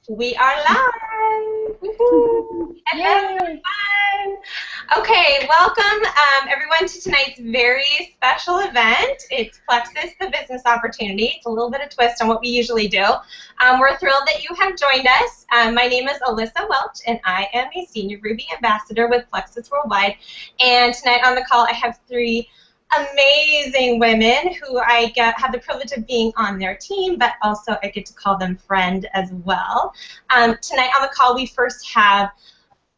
We are live! Woohoo! And that's so Yay! fun! Okay, welcome everyone to tonight's very special event. It's Plexus, the business opportunity. It's a little bit of twist on what we usually do. We're thrilled that you have joined us. My name is Alyssa Welch, and I am a Senior Ruby Ambassador with Plexus Worldwide. And tonight on the call, I have three amazing women who I have the privilege of being on their team, but also I get to call them friend as well. Tonight on the call, we first have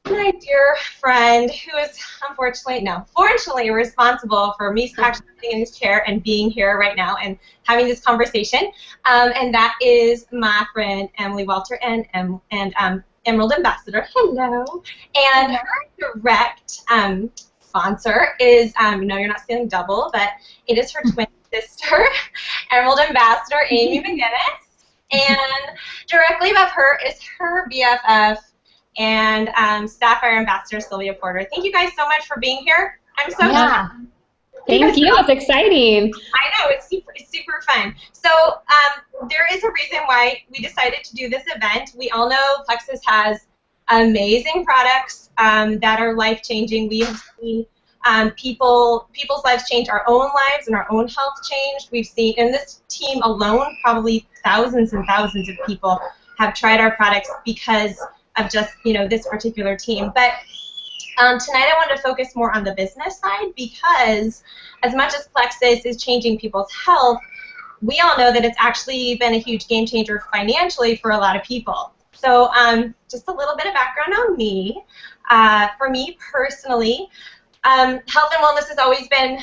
my dear friend who is fortunately responsible for me actually sitting in this chair and being here right now and having this conversation, and that is my friend Emily Walter and Emerald Ambassador. Hello. And her direct sponsor is, no, you're not stealing double, but it is her twin sister, Emerald Ambassador Amy McGinnis, and directly above her is her BFF and Sapphire Ambassador Sylvia Porter. Thank you guys so much for being here. I'm so excited. Thank you. It's exciting. I know, it's super fun. So there is a reason why we decided to do this event. We all know Plexus has amazing products that are life-changing. We have seen people's lives change, our own lives and our own health changed. We've seen, in this team alone, probably thousands and thousands of people have tried our products because of just, this particular team. But tonight I wanted to focus more on the business side because as much as Plexus is changing people's health, we all know that it's actually been a huge game changer financially for a lot of people. So just a little bit of background on me. For me personally, health and wellness has always been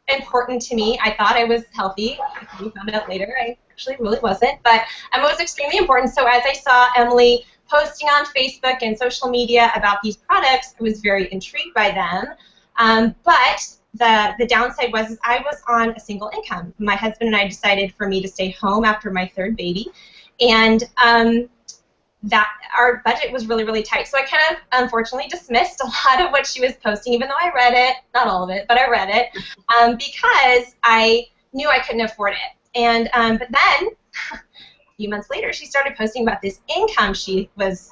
important to me. I thought I was healthy. We found out later I actually really wasn't, but it was extremely important. So as I saw Emily posting on Facebook and social media about these products, I was very intrigued by them. But the downside was I was on a single income. My husband and I decided for me to stay home after my third baby, and that our budget was really tight. So I kind of unfortunately dismissed a lot of what she was posting, even though I read it, not all of it, but I read it, because I knew I couldn't afford it. And but then a few months later, she started posting about this income she was,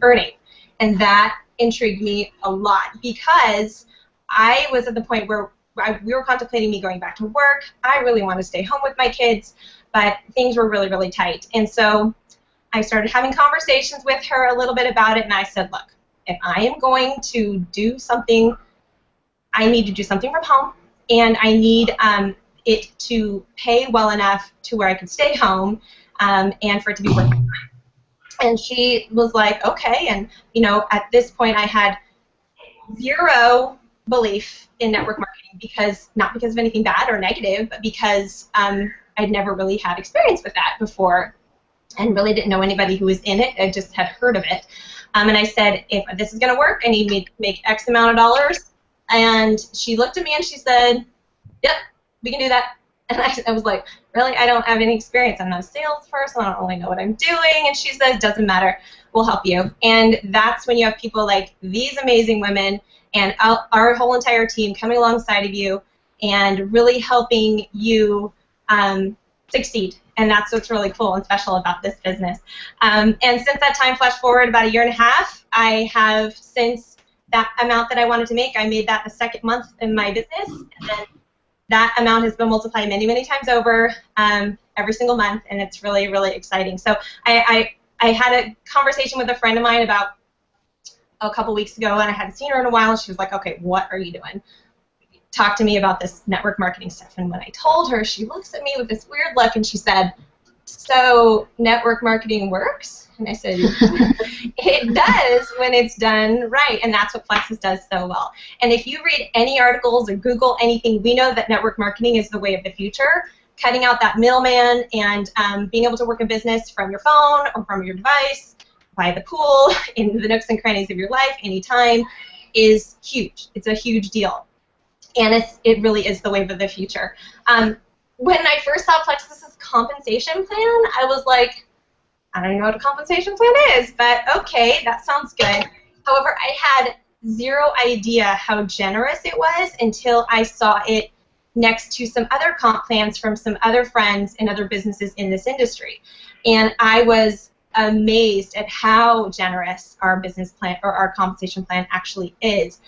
earning, and that intrigued me a lot because I was at the point where we were contemplating me going back to work. I really wanted to stay home with my kids, but things were really tight. And so I started having conversations with her a little bit about it, and I said, look, if I am going to do something, I need to do something from home, and I need it to pay well enough to where I can stay home and for it to be worth it. And she was like, okay, and at this point I had zero belief in network marketing because, not because of anything bad or negative, but because I'd never really had experience with that before and really didn't know anybody who was in it. I just had heard of it. And I said, if this is going to work, I need to make X amount of dollars. And she looked at me and she said, yep, we can do that. And I was like, really? I don't have any experience. I'm not a salesperson. I don't really know what I'm doing. And she says, doesn't matter. We'll help you. And that's when you have people like these amazing women and our whole entire team coming alongside of you and really helping you succeed. And that's what's really cool and special about this business. And since that time, flash forward about a year and a half, I have, since that amount that I wanted to make, I made that the second month in my business. And then that amount has been multiplied many times over every single month, and it's really exciting. So I had a conversation with a friend of mine about a couple weeks ago, and I hadn't seen her in a while, and she was like, okay, what are you doing? Talk to me about this network marketing stuff. And when I told her, she looks at me with this weird look and she said, so network marketing works? And I said, it does when it's done right, and that's what Plexus does so well. And if you read any articles or Google anything, we know that network marketing is the way of the future. Cutting out that middleman and being able to work a business from your phone or from your device, by the pool, in the nooks and crannies of your life, anytime, is huge. It's a huge deal. And it really is the wave of the future. When I first saw Plexus's compensation plan, I was like, I don't even know what a compensation plan is, but okay, that sounds good. However, I had zero idea how generous it was until I saw it next to some other comp plans from some other friends and other businesses in this industry. And I was amazed at how generous our business plan or our compensation plan actually is.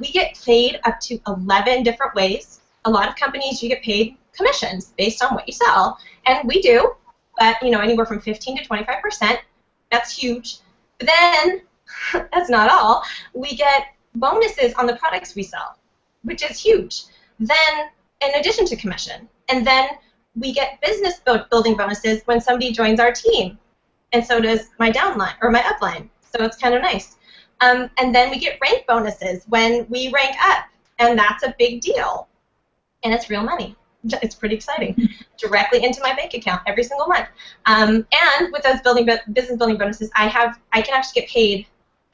We get paid up to 11 different ways. A lot of companies, you get paid commissions based on what you sell, and we do, but anywhere from 15 to 25%. That's huge. But then, that's not all. We get bonuses on the products we sell, which is huge. Then, in addition to commission, and then we get business building bonuses when somebody joins our team, and so does my downline or my upline. So it's kind of nice. And then we get rank bonuses when we rank up, and that's a big deal. And it's real money. It's pretty exciting. Directly into my bank account every single month. And with those business building bonuses, I can actually get paid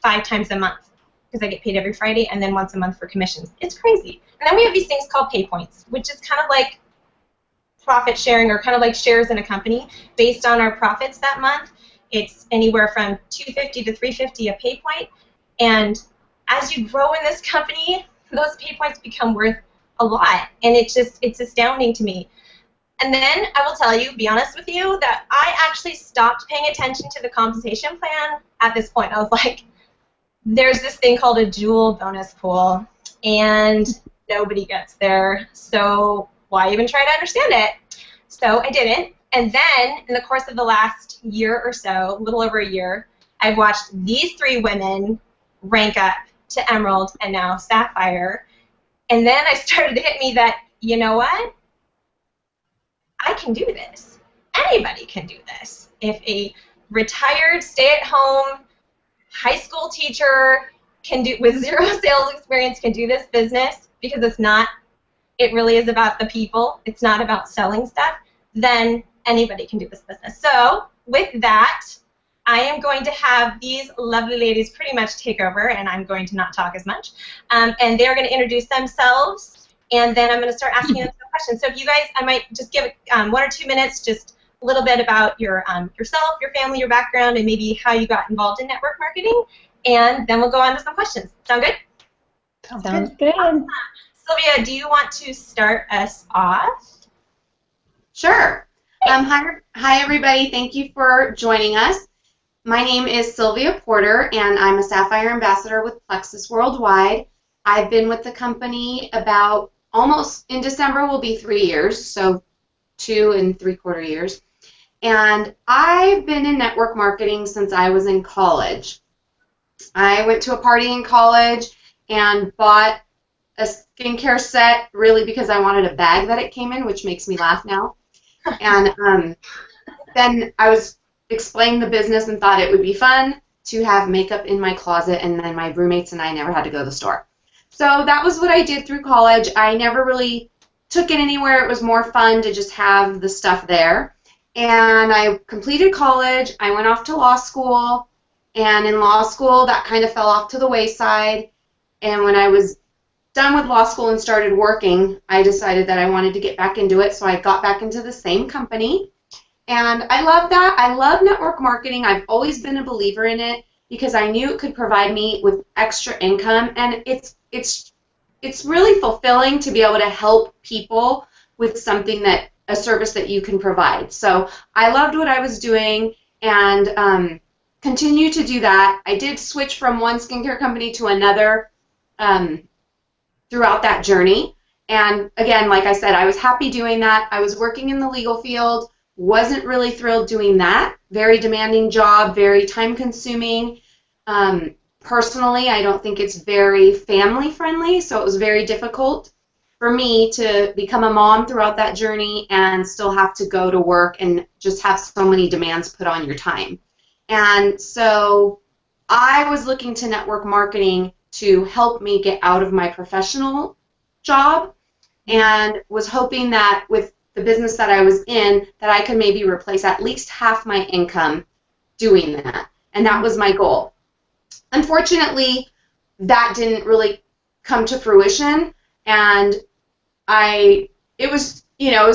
5 times a month because I get paid every Friday and then once a month for commissions. It's crazy. And then we have these things called pay points, which is kind of like profit sharing or kind of like shares in a company based on our profits that month. It's anywhere from $250 to $350 a pay point. And as you grow in this company, those pay points become worth a lot, and it's astounding to me. And then I will tell you, be honest with you, that I actually stopped paying attention to the compensation plan at this point. I was like, there's this thing called a jewel bonus pool, and nobody gets there, so why even try to understand it? So I didn't. And then in the course of the last year or so, a little over a year, I've watched these 3 women rank up to Emerald and now Sapphire. And then I started to hit me that, you know what? I can do this. Anybody can do this. If a retired stay-at-home high school teacher with 0 sales experience can do this business, because it really is about the people, it's not about selling stuff, then anybody can do this business. So with that, I am going to have these lovely ladies pretty much take over, and I'm going to not talk as much. And they're going to introduce themselves, and then I'm going to start asking them some questions. So if you guys, I might just give 1 or 2 minutes, just a little bit about yourself, your family, your background, and maybe how you got involved in network marketing, and then we'll go on to some questions. Sound good? Sounds good. Awesome. Sylvia, do you want to start us off? Sure. Hi, everybody. Thank you for joining us. My name is Sylvia Porter, and I'm a Sapphire Ambassador with Plexus Worldwide. I've been with the company about almost, in December will be 3 years, so 2 3/4 years. And I've been in network marketing since I was in college. I went to a party in college and bought a skincare set really because I wanted a bag that it came in, which makes me laugh now. And then I was explained the business and thought it would be fun to have makeup in my closet, and then my roommates and I never had to go to the store. So that was what I did through college. I never really took it anywhere. It was more fun to just have the stuff there. And I completed college. I went off to law school, and in law school that kind of fell off to the wayside. And when I was done with law school and started working, I decided that I wanted to get back into it, so I got back into the same company. And I love that. I love network marketing. I've always been a believer in it because I knew it could provide me with extra income, and it's really fulfilling to be able to help people with something a service that you can provide. So I loved what I was doing and continue to do that. I did switch from one skincare company to another throughout that journey. And again, like I said, I was happy doing that. I was working in the legal field. Wasn't really thrilled doing that. Very demanding job, very time-consuming. Personally, I don't think it's very family-friendly, so it was very difficult for me to become a mom throughout that journey and still have to go to work and just have so many demands put on your time. And so I was looking to network marketing to help me get out of my professional job, and was hoping that with the business that I was in, that I could maybe replace at least half my income doing that. And that was my goal. Unfortunately, that didn't really come to fruition, and it was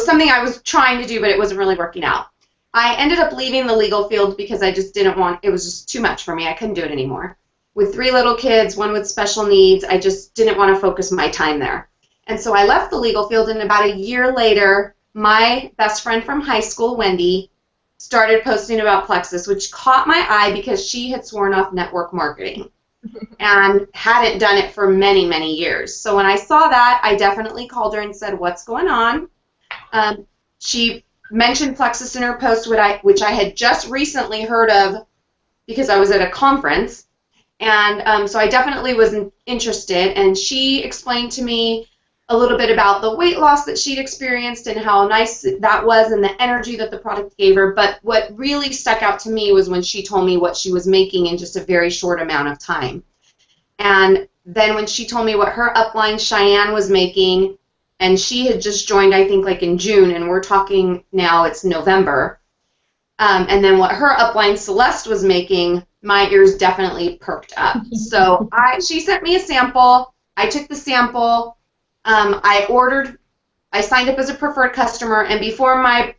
something I was trying to do, but it wasn't really working out. I ended up leaving the legal field because I just didn't want, it was just too much for me. I couldn't do it anymore. With 3 little kids, one with special needs, I just didn't want to focus my time there. And so I left the legal field, and about a year later, my best friend from high school, Wendy, started posting about Plexus, which caught my eye because she had sworn off network marketing and hadn't done it for many, many years. So when I saw that, I definitely called her and said, what's going on? She mentioned Plexus in her post, which I had just recently heard of because I was at a conference. And so I definitely was interested, and she explained to me a little bit about the weight loss that she'd experienced and how nice that was and the energy that the product gave her. But what really stuck out to me was when she told me what she was making in just a very short amount of time. And then when she told me what her upline Cheyenne was making, and she had just joined, I think, like in June, and we're talking now, it's November. And then what her upline Celeste was making, my ears definitely perked up. So she sent me a sample. I took the sample. I signed up as a preferred customer, and before my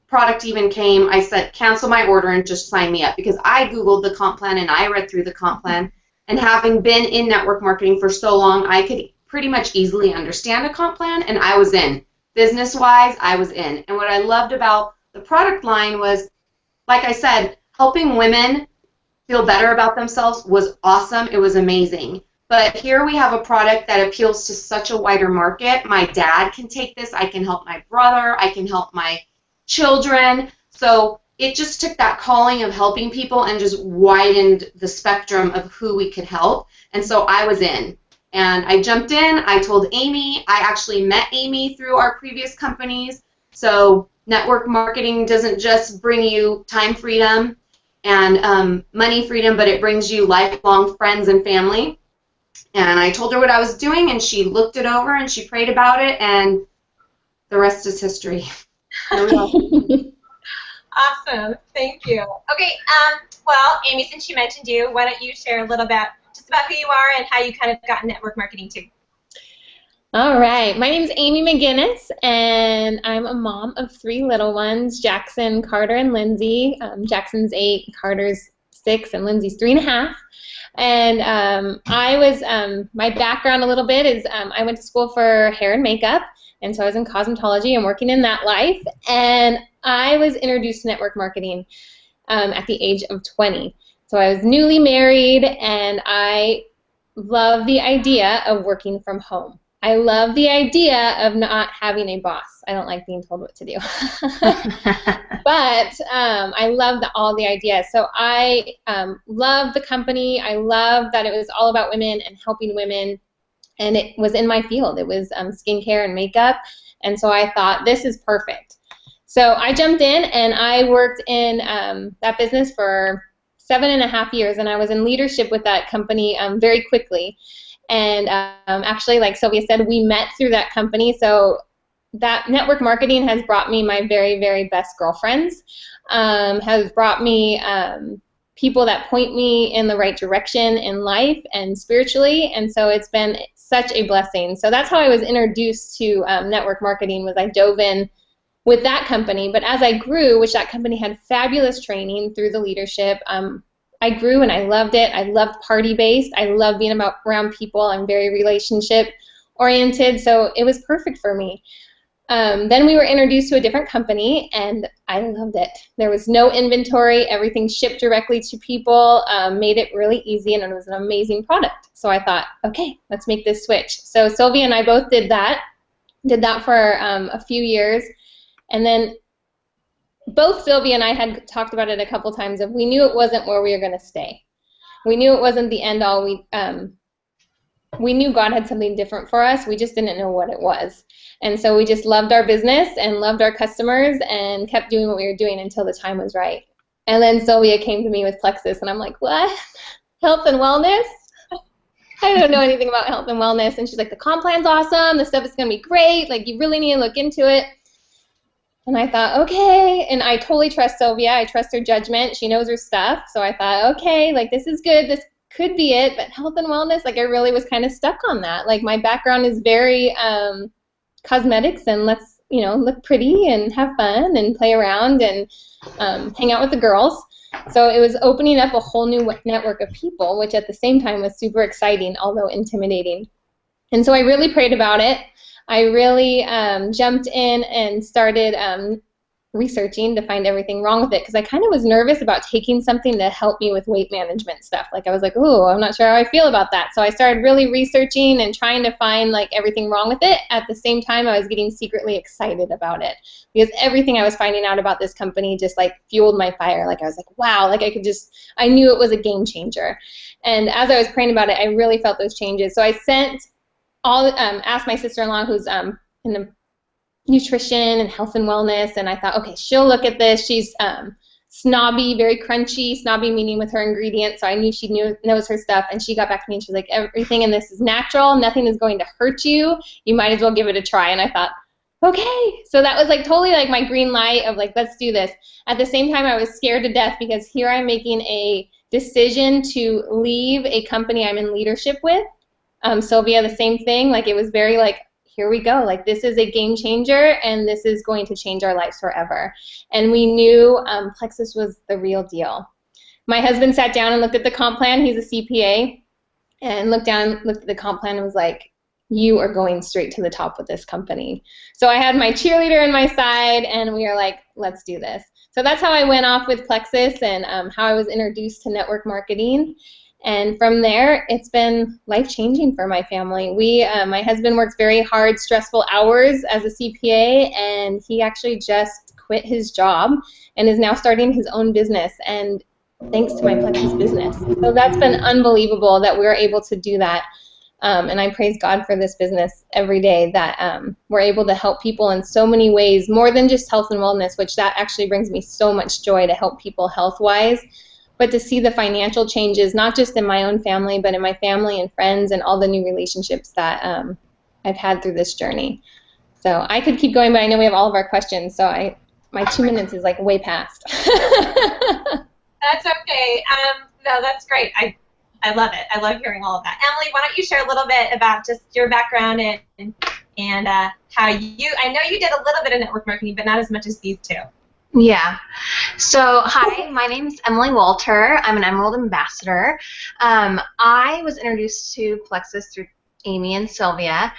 product even came, I said, cancel my order and just sign me up, because I Googled the comp plan and I read through the comp plan, and having been in network marketing for so long, I could pretty much easily understand a comp plan, and I was in. Business-wise, I was in. And what I loved about the product line was, like I said, helping women feel better about themselves was awesome. It was amazing. But here we have a product that appeals to such a wider market. My dad can take this. I can help my brother. I can help my children. So it just took that calling of helping people and just widened the spectrum of who we could help. And so I was in. And I jumped in. I told Amy. I actually met Amy through our previous companies. So network marketing doesn't just bring you time freedom and money freedom, but it brings you lifelong friends and family. And I told her what I was doing, and she looked it over, and she prayed about it, and the rest is history. Awesome. Thank you. Okay, well, Amy, since she mentioned you, why don't you share a little bit just about who you are and how you kind of got network marketing too? All right. My name is Amy McGinnis, and I'm a mom of 3 little ones, Jackson, Carter, and Lindsay. Jackson's 8, Carter's 6, and Lindsay's 3.5. And my background a little bit is I went to school for hair and makeup, and so I was in cosmetology and working in that life. And I was introduced to network marketing at the age of 20. So I was newly married, and I love the idea of working from home. I love the idea of not having a boss. I don't like being told what to do. But I love all the ideas. So I love the company. I love that it was all about women and helping women. And it was in my field. It was skincare and makeup. And so I thought, this is perfect. So I jumped in, and I worked in that business for 7.5 years. And I was in leadership with that company very quickly. And actually, like Sylvia said, we met through that company. So that network marketing has brought me my very, very best girlfriends, has brought me people that point me in the right direction in life and spiritually. And so it's been such a blessing. So that's how I was introduced to network marketing, was I dove in with that company. But as I grew, which that company had fabulous training through the leadership, I grew and I loved it. I loved party-based. I love being around people. I'm very relationship-oriented, so it was perfect for me. Then we were introduced to a different company, and I loved it. There was no inventory. Everything shipped directly to people, made it really easy, and it was an amazing product. So I thought, okay, let's make this switch. So Sylvia and I both did that for a few years, and then both Sylvia and I had talked about it a couple times. We knew it wasn't where we were going to stay. We knew it wasn't the end all. We knew God had something different for us. We just didn't know what it was. And so we just loved our business and loved our customers and kept doing what we were doing until the time was right. And then Sylvia came to me with Plexus, and I'm like, what? Health and wellness? I don't know anything about health and wellness. And she's like, the comp plan's awesome. The stuff is going to be great. Like, you really need to look into it. And I thought, okay, and I totally trust Sylvia. I trust her judgment. She knows her stuff. So I thought, okay, like, this is good. This could be it. But health and wellness, like, I really was kind of stuck on that. Like, my background is very cosmetics, and let's, look pretty and have fun and play around and hang out with the girls. So it was opening up a whole new network of people, which at the same time was super exciting, although intimidating. And so I really prayed about it. I really jumped in and started researching to find everything wrong with it, because I kind of was nervous about taking something to help me with weight management stuff. Like I was like, oh, I'm not sure how I feel about that. So I started really researching and trying to find like everything wrong with it. At the same time, I was getting secretly excited about it, because everything I was finding out about this company just like fueled my fire. Like I was like, wow, like I knew it was a game changer. And as I was praying about it, I really felt those changes. So I asked my sister-in-law, who's in the nutrition and health and wellness, and I thought, okay, she'll look at this. She's snobby, very crunchy, snobby meaning with her ingredients, so I knew she knows her stuff. And she got back to me and she's like, everything in this is natural, nothing is going to hurt you, you might as well give it a try. And I thought, okay. So that was like totally like my green light of like, let's do this. At the same time, I was scared to death, because here I'm making a decision to leave a company I'm in leadership with. Sylvia, the same thing. Like it was very like, here we go. Like this is a game changer, and this is going to change our lives forever. And we knew Plexus was the real deal. My husband sat down and looked at the comp plan. He's a CPA, and looked at the comp plan and was like, you are going straight to the top with this company. So I had my cheerleader on my side, and we were like, let's do this. So that's how I went off with Plexus, and how I was introduced to network marketing. And from there, it's been life-changing for my family. My husband works very hard, stressful hours as a CPA, and he actually just quit his job and is now starting his own business, and thanks to my Plexus business. So that's been unbelievable that we're able to do that. And I praise God for this business every day, that we're able to help people in so many ways, more than just health and wellness, which that actually brings me so much joy to help people health-wise. But to see the financial changes, not just in my own family, but in my family and friends and all the new relationships that I've had through this journey. So I could keep going, but I know we have all of our questions, so my 2 minutes is like way past. That's okay. No, that's great. I love it. I love hearing all of that. Emily, why don't you share a little bit about just your background and how I know you did a little bit of network marketing, but not as much as these two. Yeah. So, hi, my name is Emily Walter. I'm an Emerald Ambassador. I was introduced to Plexus through Amy and Sylvia.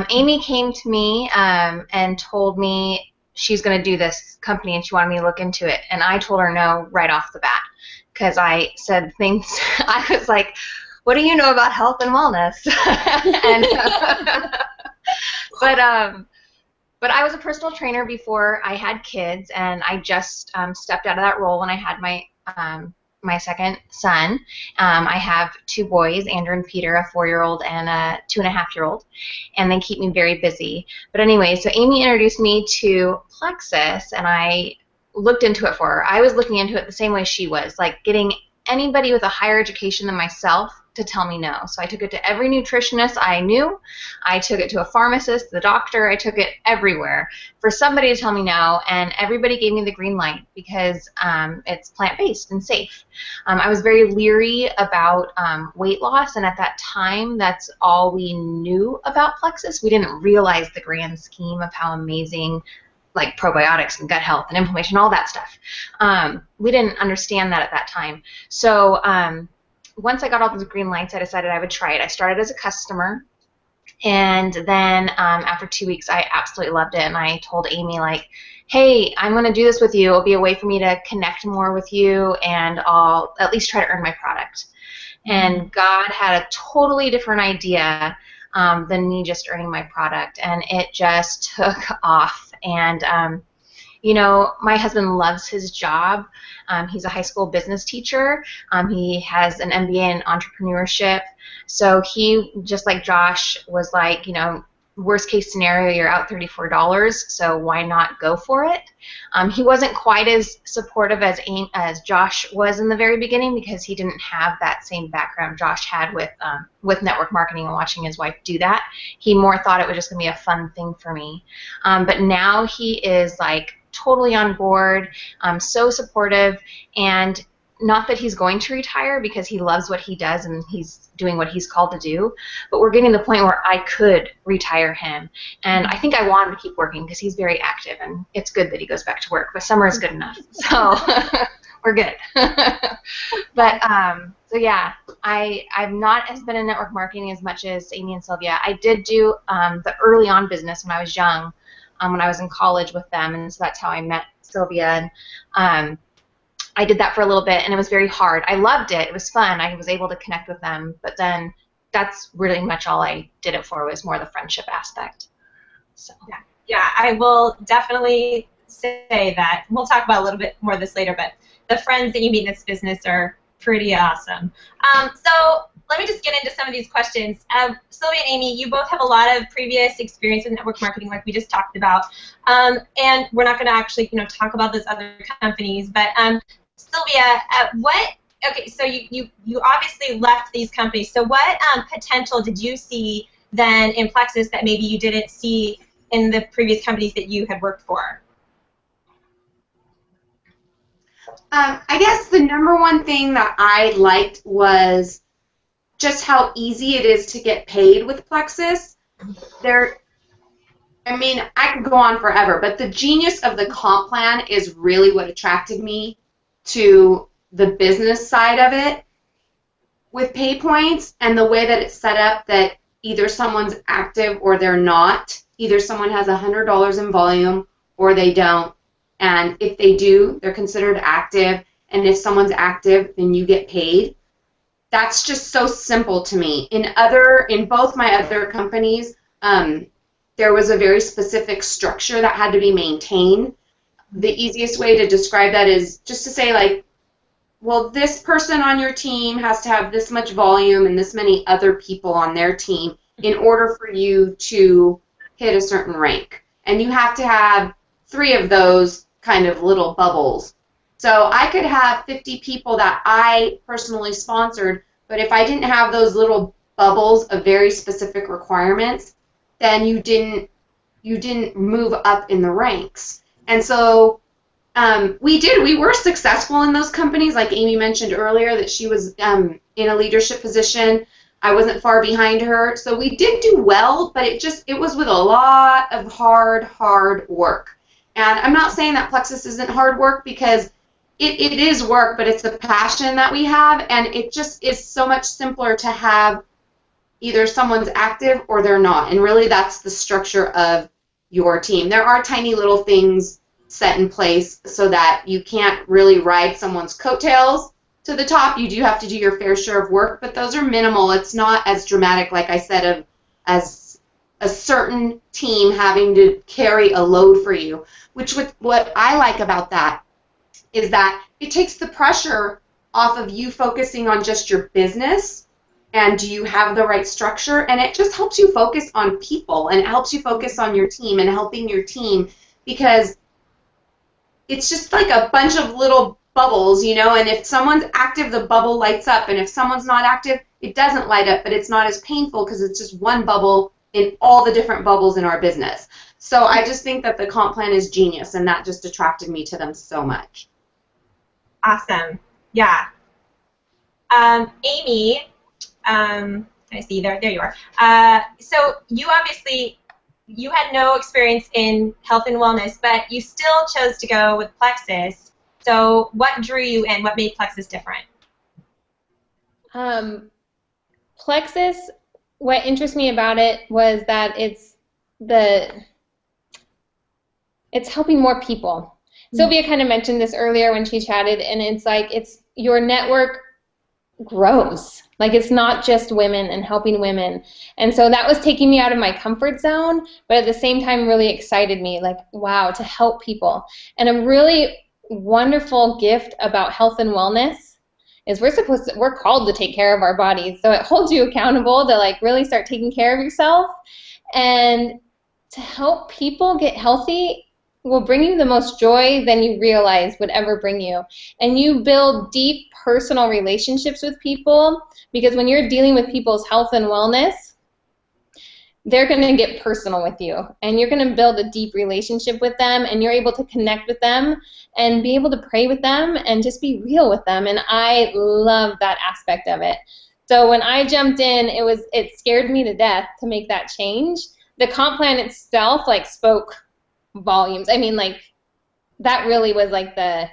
Amy came to me and told me she's going to do this company and she wanted me to look into it. And I told her no right off the bat, because I said things, I was like, what do you know about health and wellness? But I was a personal trainer before I had kids, and I just stepped out of that role when I had my second son. I have 2 boys, Andrew and Peter, a 4-year-old and a 2.5-year-old, and they keep me very busy. But anyway, so Amy introduced me to Plexus, and I looked into it for her. I was looking into it the same way she was, like getting anybody with a higher education than myself to tell me no. So I took it to every nutritionist I knew. I took it to a pharmacist, the doctor. I took it everywhere for somebody to tell me no, and everybody gave me the green light, because it's plant-based and safe. I was very leery about weight loss, and at that time, that's all we knew about Plexus. We didn't realize the grand scheme of how amazing, like probiotics and gut health and inflammation, all that stuff. We didn't understand that at that time. So once I got all those green lights, I decided I would try it. I started as a customer, and then after 2 weeks, I absolutely loved it. And I told Amy, like, hey, I'm going to do this with you. It'll be a way for me to connect more with you, and I'll at least try to earn my product. And God had a totally different idea than me just earning my product, and it just took off. And you know, my husband loves his job. He's a high school business teacher. He has an MBA in entrepreneurship. So he, just like Josh, was like, you know, worst case scenario, you're out $34, so why not go for it? He wasn't quite as supportive as Josh was in the very beginning, because he didn't have that same background Josh had with network marketing and watching his wife do that. He more thought it was just going to be a fun thing for me. But now he is like totally on board, so supportive, and not that he's going to retire, because he loves what he does and he's doing what he's called to do, but we're getting to the point where I could retire him. And I think I want him to keep working, because he's very active, and it's good that he goes back to work, but summer is good enough. So we're good. But so yeah, I've not been in network marketing as much as Amy and Sylvia. I did do the early on business when I was young. when I was in college with them, and so that's how I met Sylvia. And I did that for a little bit, and it was very hard. I loved it. It was fun. I was able to connect with them, but then that's really much all I did it for, was more the friendship aspect. So. Yeah, I will definitely say that. We'll talk about a little bit more of this later, but the friends that you meet in this business are pretty awesome. So let me just get into some of these questions. Sylvia and Amy, you both have a lot of previous experience in network marketing, like we just talked about, and we're not going to actually, talk about those other companies. But Sylvia, okay, so you obviously left these companies. So what potential did you see then in Plexus that maybe you didn't see in the previous companies that you had worked for? I guess the number one thing that I liked was just how easy it is to get paid with Plexus. I mean, I could go on forever, but the genius of the comp plan is really what attracted me to the business side of it with pay points, and the way that it's set up that either someone's active or they're not. Either someone has $100 in volume or they don't. And if they do, they're considered active. And if someone's active, then you get paid. That's just so simple to me. In both my other companies, there was a very specific structure that had to be maintained. The easiest way to describe that is just to say, like, well, this person on your team has to have this much volume and this many other people on their team in order for you to hit a certain rank. And you have to have 3 of those kind of little bubbles. So I could have 50 people that I personally sponsored, but if I didn't have those little bubbles of very specific requirements, then you didn't move up in the ranks. And so we were successful in those companies. Like Amy mentioned earlier, that she was in a leadership position. I wasn't far behind her. So we did do well, but it was with a lot of hard work. And I'm not saying that Plexus isn't hard work, because it is work, but it's the passion that we have, and it just is so much simpler to have either someone's active or they're not. And really that's the structure of your team. There are tiny little things set in place so that you can't really ride someone's coattails to the top. You do have to do your fair share of work, but those are minimal. It's not as dramatic, like I said, as a certain team having to carry a load for you. What I like about that is that it takes the pressure off of you focusing on just your business and do you have the right structure, and it just helps you focus on people, and it helps you focus on your team and helping your team, because it's just like a bunch of little bubbles, and if someone's active, the bubble lights up, and if someone's not active, it doesn't light up, but it's not as painful because it's just one bubble in all the different bubbles in our business. So I just think that the comp plan is genius, and that just attracted me to them so much. Awesome. Yeah. Amy, I see there you are. So you obviously, you had no experience in health and wellness, but you still chose to go with Plexus. So what drew you in? What made Plexus different? Plexus, what interests me about it was that it's helping more people. Sylvia kind of mentioned this earlier when she chatted, and it's like your network grows. Like, it's not just women and helping women. And so that was taking me out of my comfort zone, but at the same time really excited me, like, wow, to help people. And a really wonderful gift about health and wellness is we're called to take care of our bodies. So it holds you accountable to, like, really start taking care of yourself. And to help people get healthy will bring you the most joy than you realize would ever bring you. And you build deep personal relationships with people, because when you're dealing with people's health and wellness, they're going to get personal with you, and you're going to build a deep relationship with them, and you're able to connect with them and be able to pray with them and just be real with them. And I love that aspect of it. So when I jumped in, it scared me to death to make that change. The comp plan itself, like, spoke volumes. I mean, like, that really was like the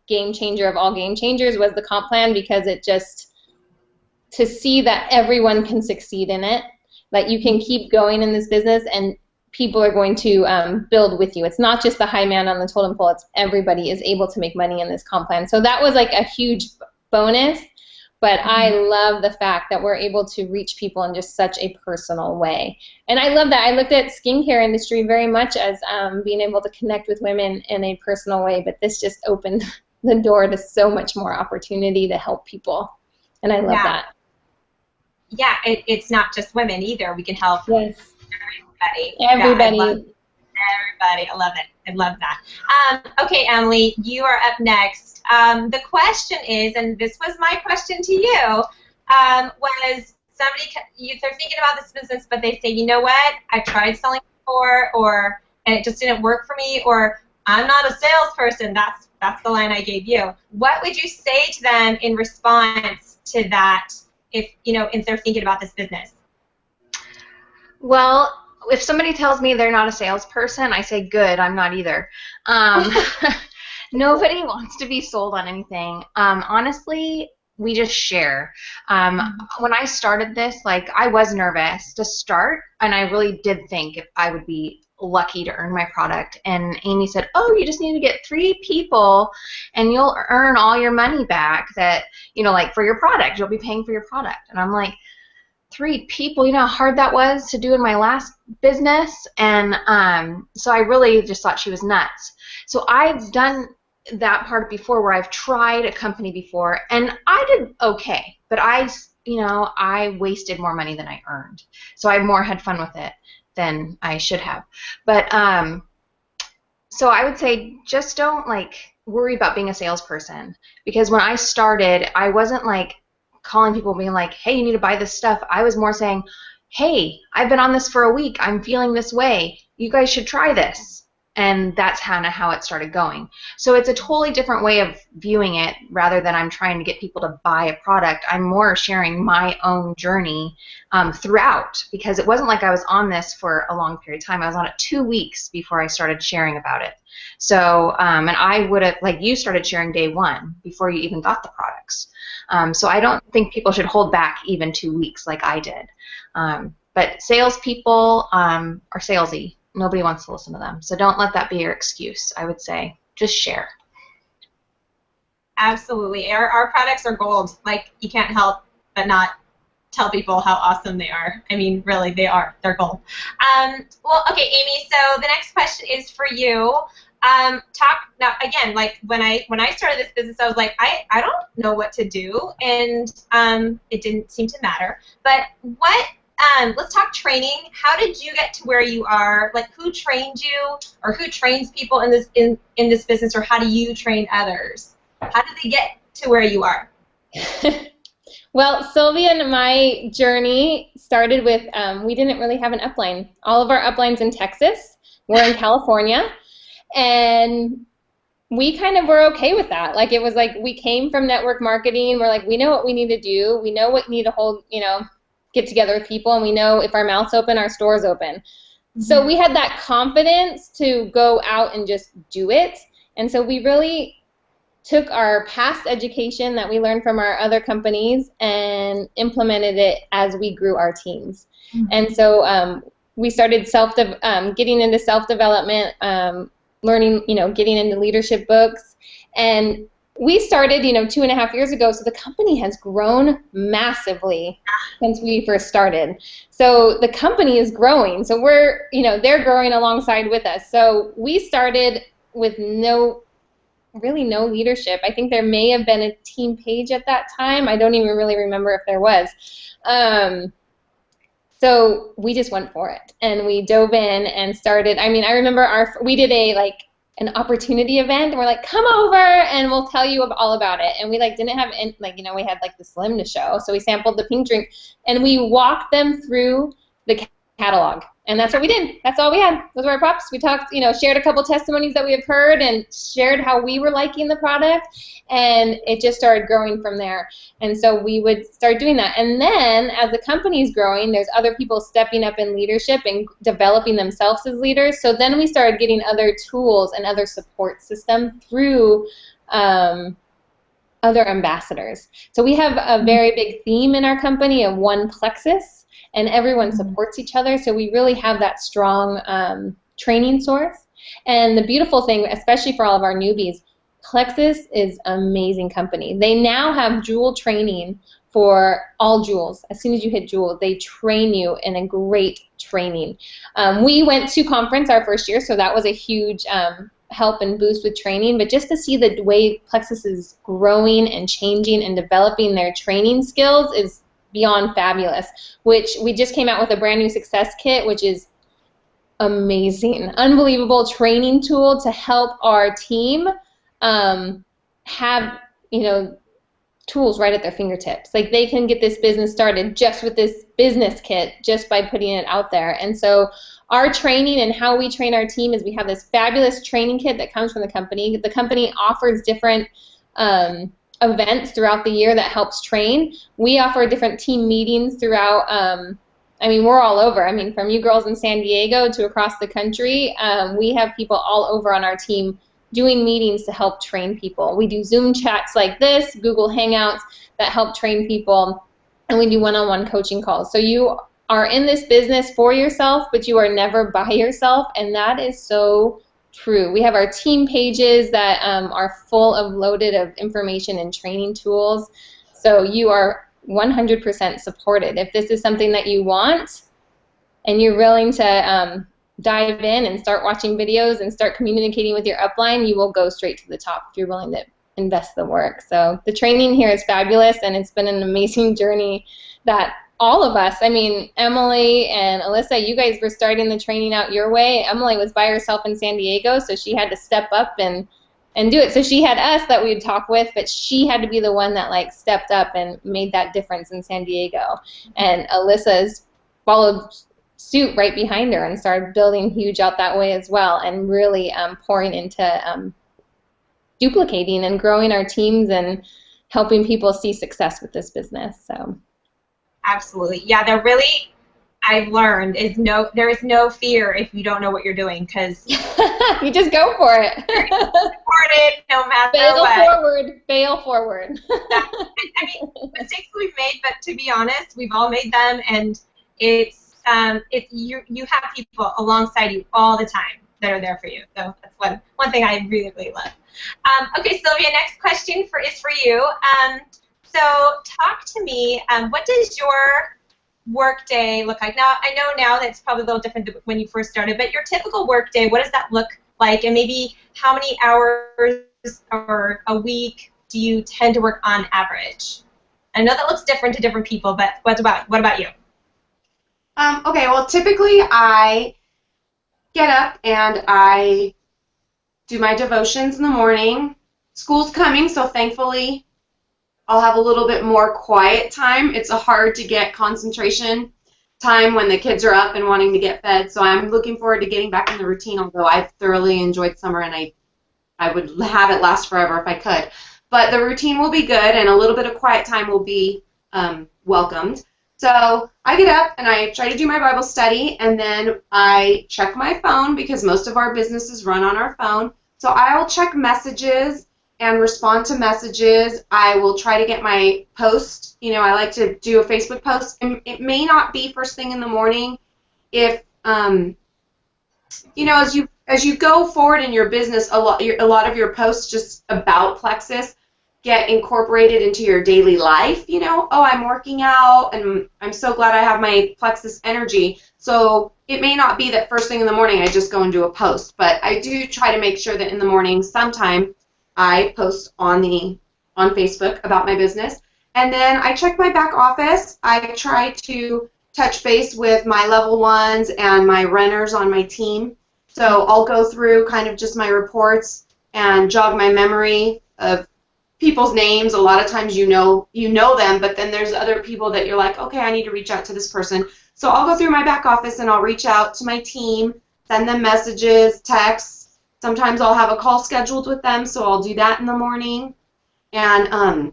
game changer of all game changers, was the comp plan, because it just, to see that everyone can succeed in it, that you can keep going in this business and people are going to build with you. It's not just the high man on the totem pole. It's everybody is able to make money in this comp plan. So that was like a huge bonus. But I love the fact that we're able to reach people in just such a personal way. And I love that. I looked at skincare industry very much as being able to connect with women in a personal way, but this just opened the door to so much more opportunity to help people. And I love that. Yeah, it's not just women either. We can help everybody. Everybody. Yeah, everybody. I love it. I love that. Okay, Emily, you are up next. The question is, and this was my question to you, was somebody, they're thinking about this business, but they say, you know what, I tried selling before, and it just didn't work for me, or I'm not a salesperson. That's the line I gave you. What would you say to them in response to that if they're thinking about this business? Well, if somebody tells me they're not a salesperson, I say, good, I'm not either. Nobody wants to be sold on anything. Honestly, we just share. When I started this, I was nervous to start, and I really did think if I would be lucky to earn my product. And Amy said, oh, you just need to get 3 people, and you'll earn all your money back that, for your product. You'll be paying for your product. And I'm like, 3 people, you know how hard that was to do in my last business? And so I really just thought she was nuts. So I've done that part before where I've tried a company before, and I did okay, but I wasted more money than I earned. So I more had fun with it than I should have. But so I would say just don't worry about being a salesperson, because when I started, I wasn't calling people being like, hey, you need to buy this stuff. I was more saying, hey, I've been on this for a week. I'm feeling this way. You guys should try this. And that's kind of how it started going. So it's a totally different way of viewing it, rather than I'm trying to get people to buy a product. I'm more sharing my own journey throughout, because it wasn't like I was on this for a long period of time. I was on it 2 weeks before I started sharing about it. So, and I would have, you started sharing day 1 before you even got the products. So I don't think people should hold back even 2 weeks like I did. But salespeople are salesy. Nobody wants to listen to them. So don't let that be your excuse. I would say just share. Absolutely. Our products are gold. You can't help but not tell people how awesome they are. I mean, really, they are. They're gold. Well, okay, Amy, so the next question is for you. Now again, when I started this business, I was like, I don't know what to do, and it didn't seem to matter. But let's talk training. How did you get to where you are? Who trained you, or who trains people in this business, or how do you train others? How did they get to where you are? Well, Sylvia and my journey started with we didn't really have an upline. All of our uplines in Texas were in California. And we kind of were okay with that. It was we came from network marketing. We're we know what we need to do. We know what we need to hold, get together with people, and we know if our mouth's open, our store's open. Mm-hmm. So we had that confidence to go out and just do it. And so we really took our past education that we learned from our other companies and implemented it as we grew our teams. Mm-hmm. And so we started getting into self-development, learning, getting into leadership books. And we started, 2.5 years ago, so the company has grown massively since we first started. So the company is growing. So we're, they're growing alongside with us. So we started with really no leadership. I think there may have been a team page at that time. I don't even really remember if there was. So we just went for it, and we dove in and started. I mean, I remember we did an opportunity event, and we're like, come over and we'll tell you all about it. And we didn't have we had the Slim to show, so we sampled the pink drink, and we walked them through the catalog. And that's what we did. That's all we had. Those were our props. We talked, shared a couple testimonies that we have heard, and shared how we were liking the product, and it just started growing from there. And so we would start doing that. And then as the company is growing, there's other people stepping up in leadership and developing themselves as leaders. So then we started getting other tools and other support system through other ambassadors. So we have a very big theme in our company of one Plexus. and everyone supports each other. So we really have that strong training source. And the beautiful thing, especially for all of our newbies, Plexus is an amazing company. They now have Jewel training for all jewels. As soon as you hit Jewel, they train you in a great training. We went to conference our first year, so that was a huge help and boost with training. But just to see the way Plexus is growing and changing and developing their training skills is beyond fabulous. Which we just came out with a brand new success kit, which is amazing, unbelievable training tool to help our team have, tools right at their fingertips. Like, they can get this business started just with this business kit, just by putting it out there. And so our training and how we train our team is we have this fabulous training kit that comes from the company. The company offers different events throughout the year that helps train. We offer different team meetings throughout. We're all over. From you girls in San Diego to across the country, we have people all over on our team doing meetings to help train people. We do Zoom chats like this, Google Hangouts that help train people, and we do one-on-one coaching calls. So you are in this business for yourself, but you are never by yourself, and that is so true. We have our team pages that are full of loaded of information and training tools, so you are 100% supported. If this is something that you want and you're willing to dive in and start watching videos and start communicating with your upline, you will go straight to the top if you're willing to invest the work. So the training here is fabulous, and it's been an amazing journey that all of us, Emily and Alyssa, you guys were starting the training out your way. Emily was by herself in San Diego, so she had to step up and do it. So she had us that we'd talk with, but she had to be the one that stepped up and made that difference in San Diego. And Alyssa's followed suit right behind her and started building huge out that way as well, and really pouring into duplicating and growing our teams and helping people see success with this business. So absolutely, yeah. I've learned there is no fear if you don't know what you're doing, because you just go for it. Supported no matter what. Fail forward. Mistakes we've made, but to be honest, we've all made them, and it's you have people alongside you all the time that are there for you. So that's one thing I really, really love. Okay, Sylvia, next question is for you. So talk to me, what does your work day look like? Now, I know now that's probably a little different than when you first started, but your typical work day, what does that look like? And maybe how many hours or a week do you tend to work on average? I know that looks different to different people, but what about you? Okay, well, typically I get up and I do my devotions in the morning. School's coming, so thankfully I'll have a little bit more quiet time. It's hard to get concentration time when the kids are up and wanting to get fed, so I'm looking forward to getting back in the routine, although I've thoroughly enjoyed summer and I would have it last forever if I could. But the routine will be good, and a little bit of quiet time will be welcomed. So I get up and I try to do my Bible study, and then I check my phone because most of our businesses run on our phone. So I'll check messages and respond to messages. I will try to get my post. I like to do a Facebook post. And it may not be first thing in the morning. If as you go forward in your business, a lot of your posts just about Plexus get incorporated into your daily life. I'm working out and I'm so glad I have my Plexus energy. So it may not be that first thing in the morning I just go and do a post, but I do try to make sure that in the morning sometime I post on Facebook about my business. And then I check my back office. I try to touch base with my level ones and my renters on my team. So I'll go through kind of just my reports and jog my memory of people's names. A lot of times you know them, but then there's other people that you're like, okay, I need to reach out to this person. So I'll go through my back office and I'll reach out to my team, send them messages, texts. Sometimes I'll have a call scheduled with them, so I'll do that in the morning. And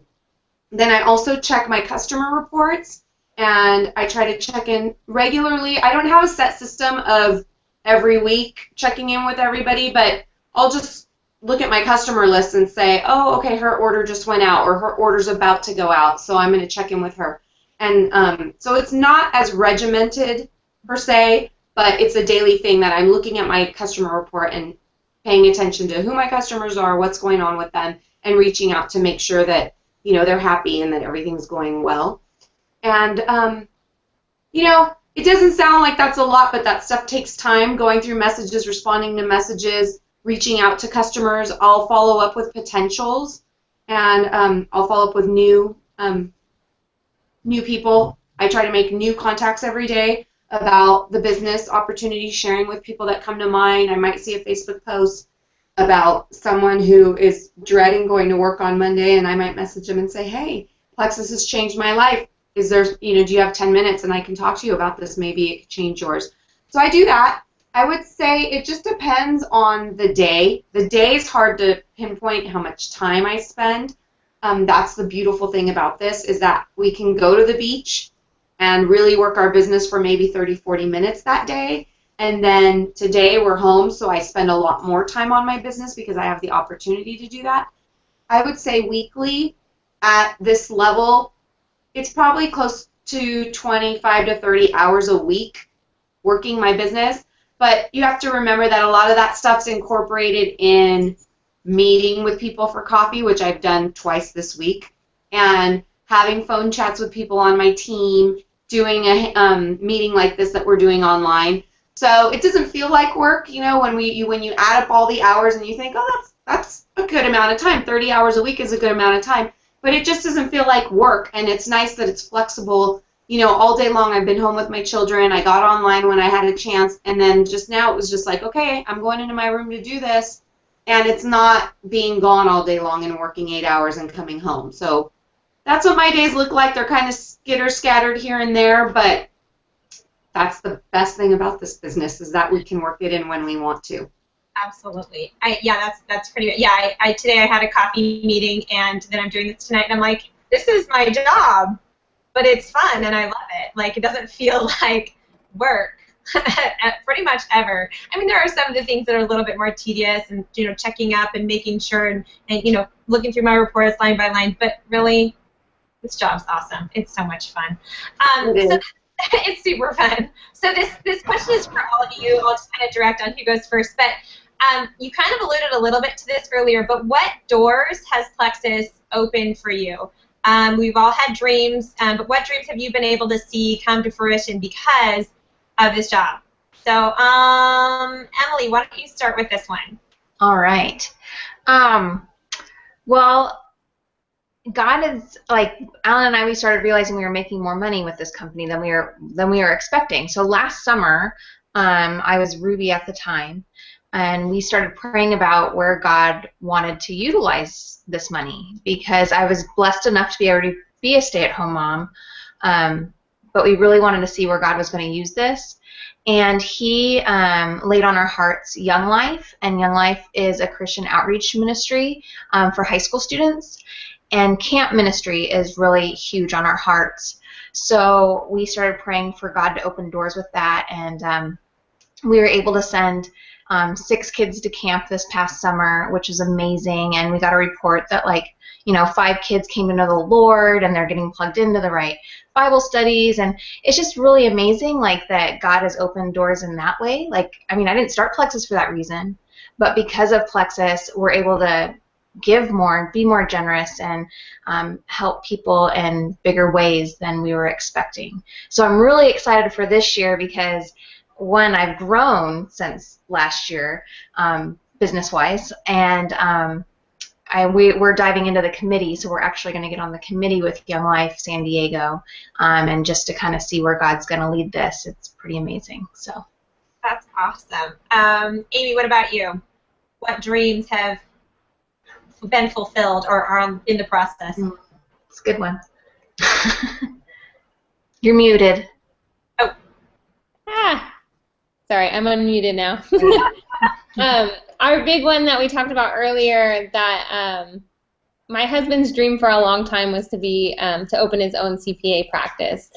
then I also check my customer reports, and I try to check in regularly. I don't have a set system of every week checking in with everybody, but I'll just look at my customer list and say, oh, okay, her order just went out, or her order's about to go out, so I'm going to check in with her. And so it's not as regimented per se, but it's a daily thing that I'm looking at my customer report and paying attention to who my customers are, what's going on with them, and reaching out to make sure that, you know, they're happy and that everything's going well. And, you know, it doesn't sound like that's a lot, but that stuff takes time, going through messages, responding to messages, reaching out to customers. I'll follow up with potentials, and I'll follow up with new people. I try to make new contacts every day about the business opportunities, sharing with people that come to mind. I might see a Facebook post about someone who is dreading going to work on Monday, and I might message them and say, hey, Plexus has changed my life. Is there, you know, do you have 10 minutes and I can talk to you about this? Maybe it could change yours. So I do that. I would say it just depends on the day. The day is hard to pinpoint how much time I spend. That's the beautiful thing about this, is that we can go to the beach and really work our business for maybe 30, 40 minutes that day. And then today we're home, so I spend a lot more time on my business because I have the opportunity to do that. I would say weekly at this level, it's probably close to 25 to 30 hours a week working my business. But you have to remember that a lot of that stuff's incorporated in meeting with people for coffee, which I've done twice this week, and having phone chats with people on my team, doing a meeting like this that we're doing online. So it doesn't feel like work, you know, when you add up all the hours and you think, oh, that's a good amount of time. 30 hours a week is a good amount of time. But it just doesn't feel like work, and it's nice that it's flexible. You know, all day long I've been home with my children. I got online when I had a chance, and then just now it was just like, okay, I'm going into my room to do this, and it's not being gone all day long and working 8 hours and coming home. So that's what my days look like. They're kind of scattered here and there, but that's the best thing about this business, is that we can work it in when we want to. Absolutely. Yeah, that's pretty good. Yeah, today I had a coffee meeting, and then I'm doing this tonight, and I'm like, this is my job, but it's fun, and I love it. Like, it doesn't feel like work pretty much ever. I mean, there are some of the things that are a little bit more tedious, and, you know, checking up and making sure, and you know, looking through my reports line by line, but really, this job's awesome. It's so much fun. So it's super fun. So this question is for all of you. I'll just kind of direct on who goes first, but you kind of alluded a little bit to this earlier, but what doors has Plexus opened for you? We've all had dreams, but what dreams have you been able to see come to fruition because of this job? So, Emily, why don't you start with this one? All right. Well, God is, like, Alan and I, we started realizing we were making more money with this company than we were expecting. So last summer, I was Ruby at the time, and we started praying about where God wanted to utilize this money, because I was blessed enough to be able to be a stay-at-home mom, but we really wanted to see where God was going to use this. And He laid on our hearts Young Life, and Young Life is a Christian outreach ministry for high school students, and camp ministry is really huge on our hearts. So we started praying for God to open doors with that, and we were able to send 6 kids to camp this past summer, which is amazing. And we got a report that, like, you know, 5 kids came to know the Lord, and they're getting plugged into the right Bible studies. And it's just really amazing, like, that God has opened doors in that way. Like, I mean, I didn't start Plexus for that reason, but because of Plexus, we're able to give more, be more generous, and help people in bigger ways than we were expecting. So I'm really excited for this year, because one, I've grown since last year, business-wise, and we're diving into the committee, so we're actually going to get on the committee with Young Life San Diego, and just to kind of see where God's going to lead this. It's pretty amazing. So that's awesome. Amy, what about you? What dreams have been fulfilled or are in the process? It's a good one. You're muted. Oh. Sorry, I'm unmuted now. Our big one that we talked about earlier, that my husband's dream for a long time was to open his own CPA practice.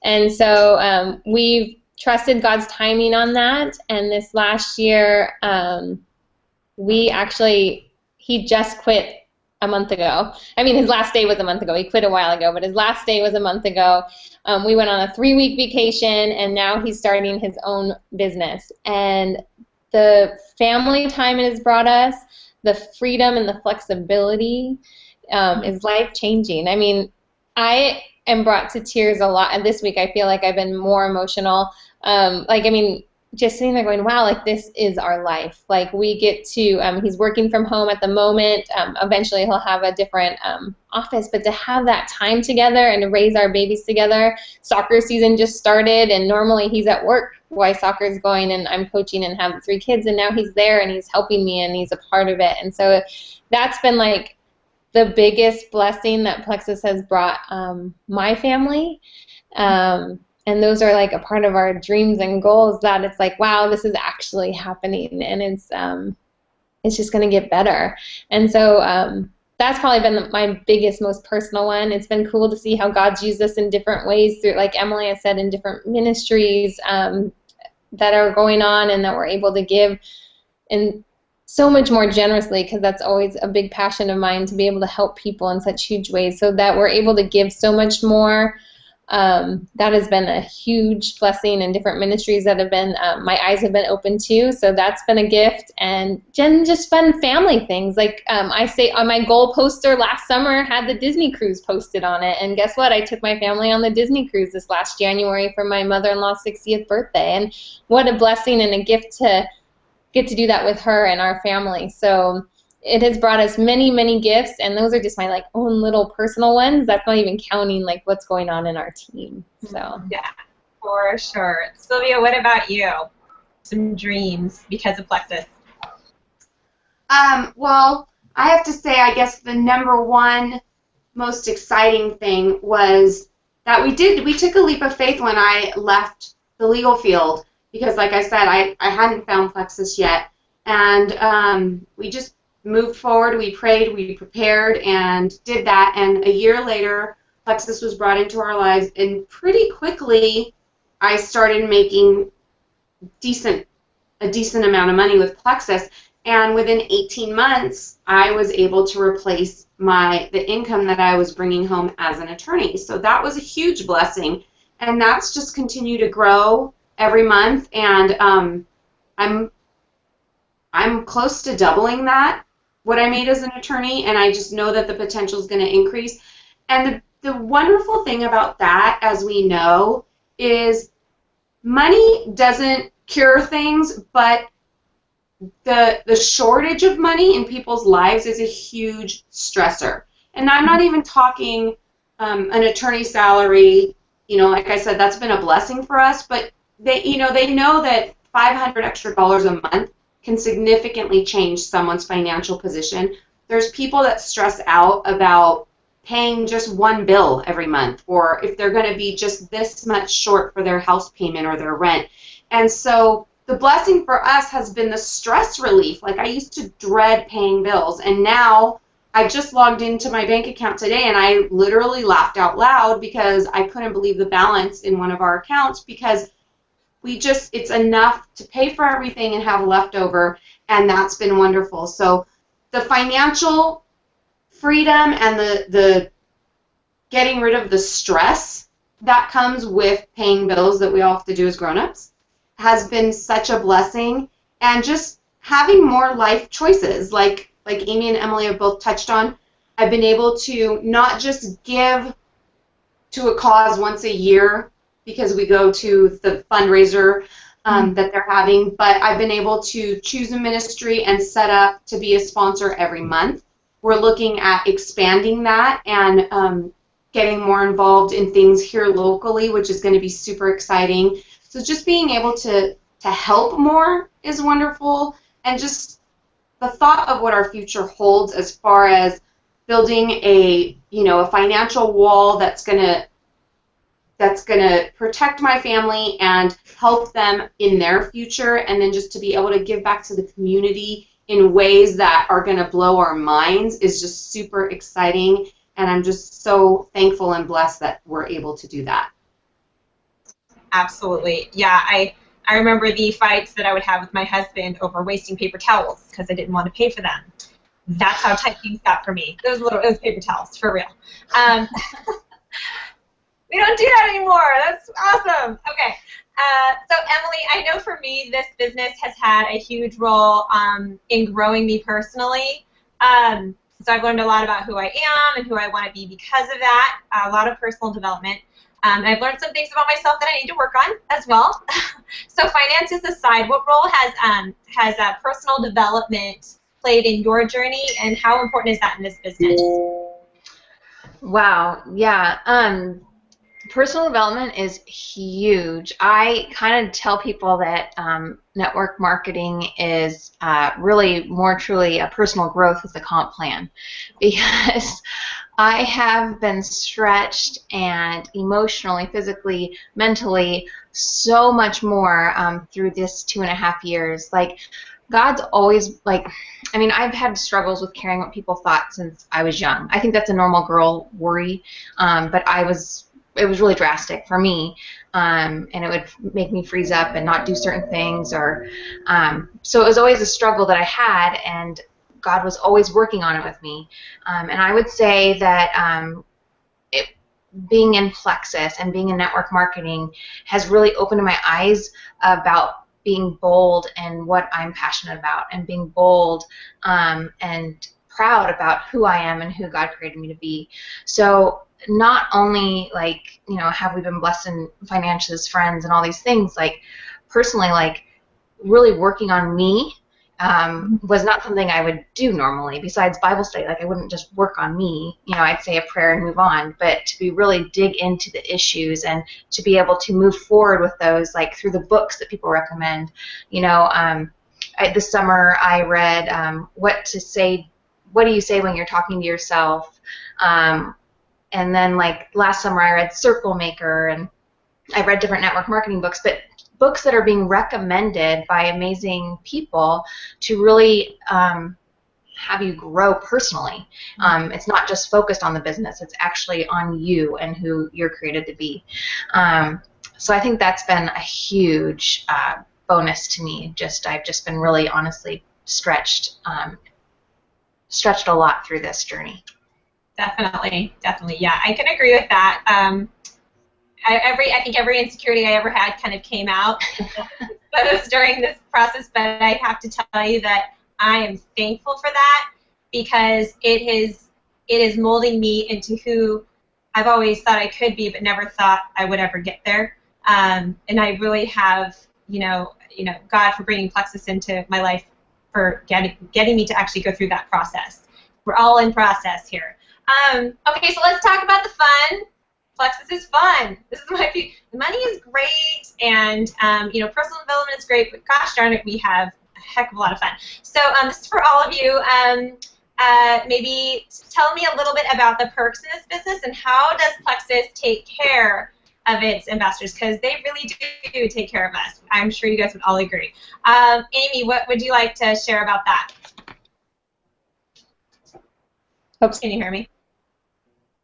And so we've trusted God's timing on that. And this last year, he just quit a month ago. I mean, his last day was a month ago. He quit a while ago, but his last day was a month ago. We went on a 3-week vacation, and now he's starting his own business. And the family time it has brought us, the freedom and the flexibility is life-changing. I mean, I am brought to tears a lot. And this week I feel like I've been more emotional. Just sitting there going, wow, like this is our life. Like we get to, he's working from home at the moment. Eventually he'll have a different office, but to have that time together and to raise our babies together. Soccer season just started, and normally he's at work while soccer is going, and I'm coaching and have 3 kids, and now he's there and he's helping me and he's a part of it. And so that's been like the biggest blessing that Plexus has brought my family. And those are like a part of our dreams and goals, that it's like, wow, this is actually happening, and it's just going to get better. And so that's probably been my biggest, most personal one. It's been cool to see how God's used us in different ways through, like Emily has said, in different ministries that are going on, and that we're able to give and so much more generously, because that's always a big passion of mine, to be able to help people in such huge ways, so that we're able to give so much more. That has been a huge blessing in different ministries that have been, my eyes have been open to, so that's been a gift. And just fun family things, like I say on my goal poster last summer had the Disney cruise posted on it, and guess what, I took my family on the Disney cruise this last January for my mother-in-law's 60th birthday, and what a blessing and a gift to get to do that with her and our family. So it has brought us many, many gifts, and those are just my like own little personal ones. That's not even counting like what's going on in our team. So yeah, for sure. Sylvia, what about you? Some dreams because of Plexus? Well, I have to say, I guess the number one most exciting thing was that we took a leap of faith when I left the legal field, because like I said, I hadn't found Plexus yet, and we just moved forward, we prayed, we prepared, and did that. And a year later, Plexus was brought into our lives, and pretty quickly, I started making a decent amount of money with Plexus. And within 18 months, I was able to replace the income that I was bringing home as an attorney. So that was a huge blessing, and that's just continued to grow every month. And I'm close to doubling that, what I made as an attorney, and I just know that the potential is going to increase. And the wonderful thing about that, as we know, is money doesn't cure things, but the shortage of money in people's lives is a huge stressor. And I'm not even talking an attorney salary. Like I said, that's been a blessing for us, but they know that $500 extra a month can significantly change someone's financial position. There's people that stress out about paying just one bill every month, or if they're going to be just this much short for their house payment or their rent. And so the blessing for us has been the stress relief. Like, I used to dread paying bills, and now I just logged into my bank account today, and I literally laughed out loud because I couldn't believe the balance in one of our accounts, because it's enough to pay for everything and have leftover, and that's been wonderful. So the financial freedom and the getting rid of the stress that comes with paying bills that we all have to do as grown-ups has been such a blessing. And just having more life choices, like Amy and Emily have both touched on, I've been able to not just give to a cause once a year because we go to the fundraiser that they're having, but I've been able to choose a ministry and set up to be a sponsor every month. We're looking at expanding that and getting more involved in things here locally, which is going to be super exciting. So just being able to help more is wonderful, and just the thought of what our future holds as far as building a financial wall that's going to protect my family and help them in their future, and then just to be able to give back to the community in ways that are going to blow our minds is just super exciting, and I'm just so thankful and blessed that we're able to do that. Absolutely. Yeah, I remember the fights that I would have with my husband over wasting paper towels because I didn't want to pay for them. That's how tight things got for me. Those paper towels, for real. We don't do that anymore. That's awesome. Okay. So Emily, I know for me this business has had a huge role in growing me personally. So I've learned a lot about who I am and who I want to be because of that, a lot of personal development. I've learned some things about myself that I need to work on as well. So finances aside, what role has personal development played in your journey, and how important is that in this business? Wow. Yeah. Personal development is huge. I kind of tell people that network marketing is really more truly a personal growth with a comp plan, because I have been stretched and emotionally, physically, mentally, so much more through this 2.5 years. Like, God's always, like, I mean, I've had struggles with caring what people thought since I was young. I think that's a normal girl worry, but it was really drastic for me, and it would make me freeze up and not do certain things, or so it was always a struggle that I had, and God was always working on it with me. And I would say that being in Plexus and being in network marketing has really opened my eyes about being bold and what I'm passionate about, and being bold and proud about who I am and who God created me to be. So not only, like, you know, have we been blessed in financially as friends and all these things, like, personally, like, really working on me was not something I would do normally. Besides Bible study, like, I wouldn't just work on me. You know, I'd say a prayer and move on. But to be really dig into the issues and to be able to move forward with those, like, through the books that people recommend. You know, this summer I read What Do You Say When You're Talking to Yourself? And then, like, last summer I read Circle Maker, and I read different network marketing books, but books that are being recommended by amazing people to really have you grow personally. It's not just focused on the business, it's actually on you and who you're created to be. So I think that's been a huge bonus to me. I've just been really honestly stretched a lot through this journey. Definitely, yeah, I can agree with that. I think every insecurity I ever had kind of came out during this process, but I have to tell you that I am thankful for that, because it is molding me into who I've always thought I could be, but never thought I would ever get there. And I really have, you know, God for bringing Plexus into my life, for getting me to actually go through that process. We're all in process here. Okay, so let's talk about the fun. Plexus is fun. This is the money is great, and you know, personal development is great, but gosh darn it, we have a heck of a lot of fun. So this is for all of you. Maybe tell me a little bit about the perks in this business, and how does Plexus take care of its ambassadors, because they really do take care of us. I'm sure you guys would all agree. Amy, what would you like to share about that? Oops, can you hear me?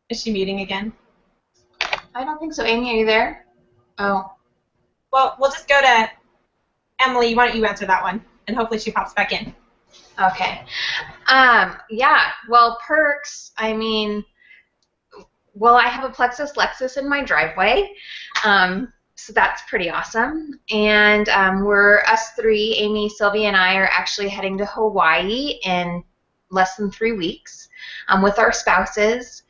Is she muting again? I don't think so. Amy, are you there? Oh. Well, we'll just go to Emily. Why don't you answer that one, and hopefully she pops back in. Okay. Yeah. Well, perks. I mean, well, I have a Plexus Lexus in my driveway, so that's pretty awesome. And we're us three, Amy, Sylvia, and I, are actually heading to Hawaii in less than 3 weeks with our spouses.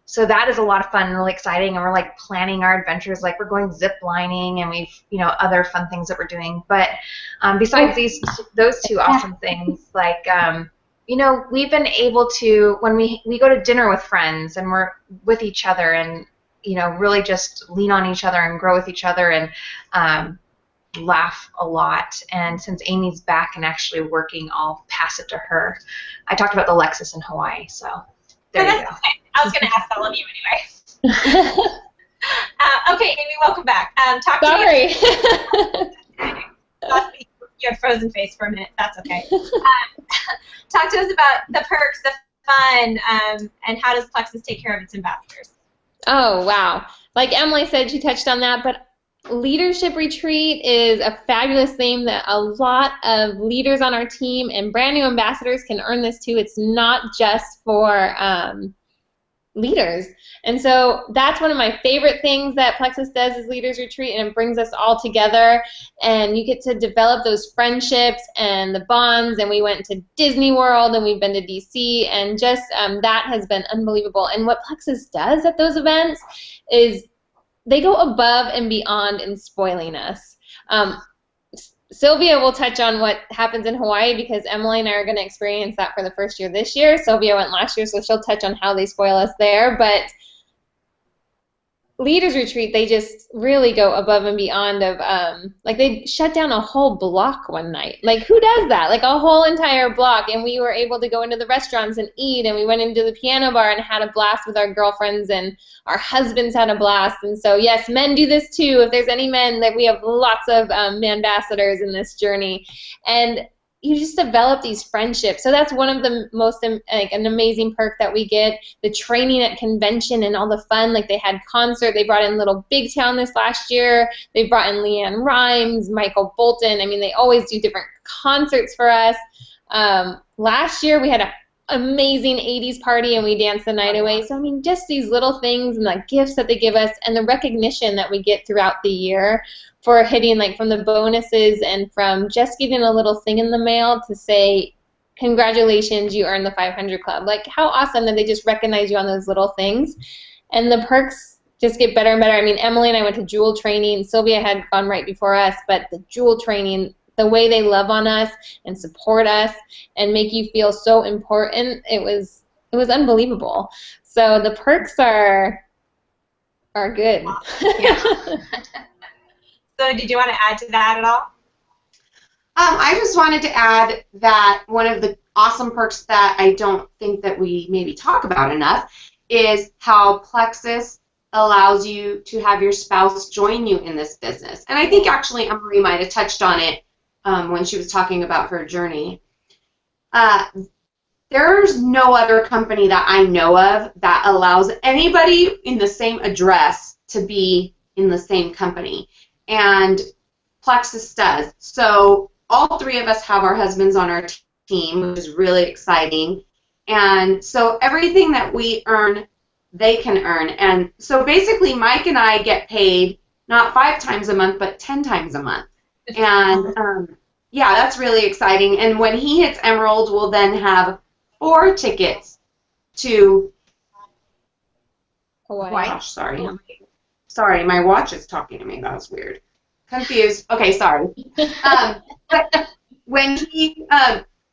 So that is a lot of fun and really exciting, and we're, like, planning our adventures, like, we're going zip lining, and we've, you know, other fun things that we're doing. But besides those two awesome things, like, you know, we've been able to, when we go to dinner with friends and we're with each other, and, you know, really just lean on each other and grow with each other, and laugh a lot. And since Amy's back and actually working, I'll pass it to her. I talked about the Lexus in Hawaii, so there you go. Okay. I was going to ask all of you anyway. Okay, Amy, welcome back. Sorry. You had frozen face for a minute. That's okay. Talk to us about the perks, the fun, and how does Plexus take care of its ambassadors? Oh, wow. Like Emily said, she touched on that, but Leadership retreat is a fabulous thing that a lot of leaders on our team and brand new ambassadors can earn this too. It's not just for leaders. And so that's one of my favorite things that Plexus does is Leaders Retreat, and it brings us all together, and you get to develop those friendships and the bonds. And we went to Disney World, and we've been to DC, and just that has been unbelievable. And what Plexus does at those events is they go above and beyond in spoiling us. Sylvia will touch on what happens in Hawaii because Emily and I are going to experience that for the first year this year. Sylvia went last year, so she'll touch on how they spoil us there. But Leaders Retreat, they just really go above and beyond of, like they shut down a whole block one night. Like who does that? Like a whole entire block, and we were able to go into the restaurants and eat, and we went into the piano bar and had a blast with our girlfriends, and our husbands had a blast. And so yes, men do this too. If there's any men, that we have lots of ambassadors in this journey. And you just develop these friendships. So that's one of the most, like, an amazing perk that we get. The training at convention and all the fun. Like they had concert. They brought in Little Big Town this last year. They brought in Leanne Rimes, Michael Bolton. I mean, they always do different concerts for us. Last year we had an amazing 80s party and we danced the night away. So I mean, just these little things and the gifts that they give us and the recognition that we get throughout the year for hitting, like from the bonuses and from just getting a little thing in the mail to say, congratulations, you earned the 500 Club. Like how awesome that they just recognize you on those little things. And the perks just get better and better. I mean, Emily and I went to Jewel training. Sylvia had gone right before us, but the Jewel training, the way they love on us and support us and make you feel so important, it was unbelievable. So the perks are good. Yeah. So did you want to add to that at all? I just wanted to add that one of the awesome perks that I don't think that we maybe talk about enough is how Plexus allows you to have your spouse join you in this business. And I think actually Emery might have touched on it when she was talking about her journey. There's no other company that I know of that allows anybody in the same address to be in the same company. And Plexus does. So all three of us have our husbands on our team, which is really exciting. And so everything that we earn, they can earn. And so basically Mike and I get paid not 5 times a month, but 10 times a month. And yeah, that's really exciting. And when he hits Emerald, we'll then have 4 tickets to Hawaii. Gosh, sorry. Sorry, my watch is talking to me. That was weird. Confused. Okay, sorry. But when he,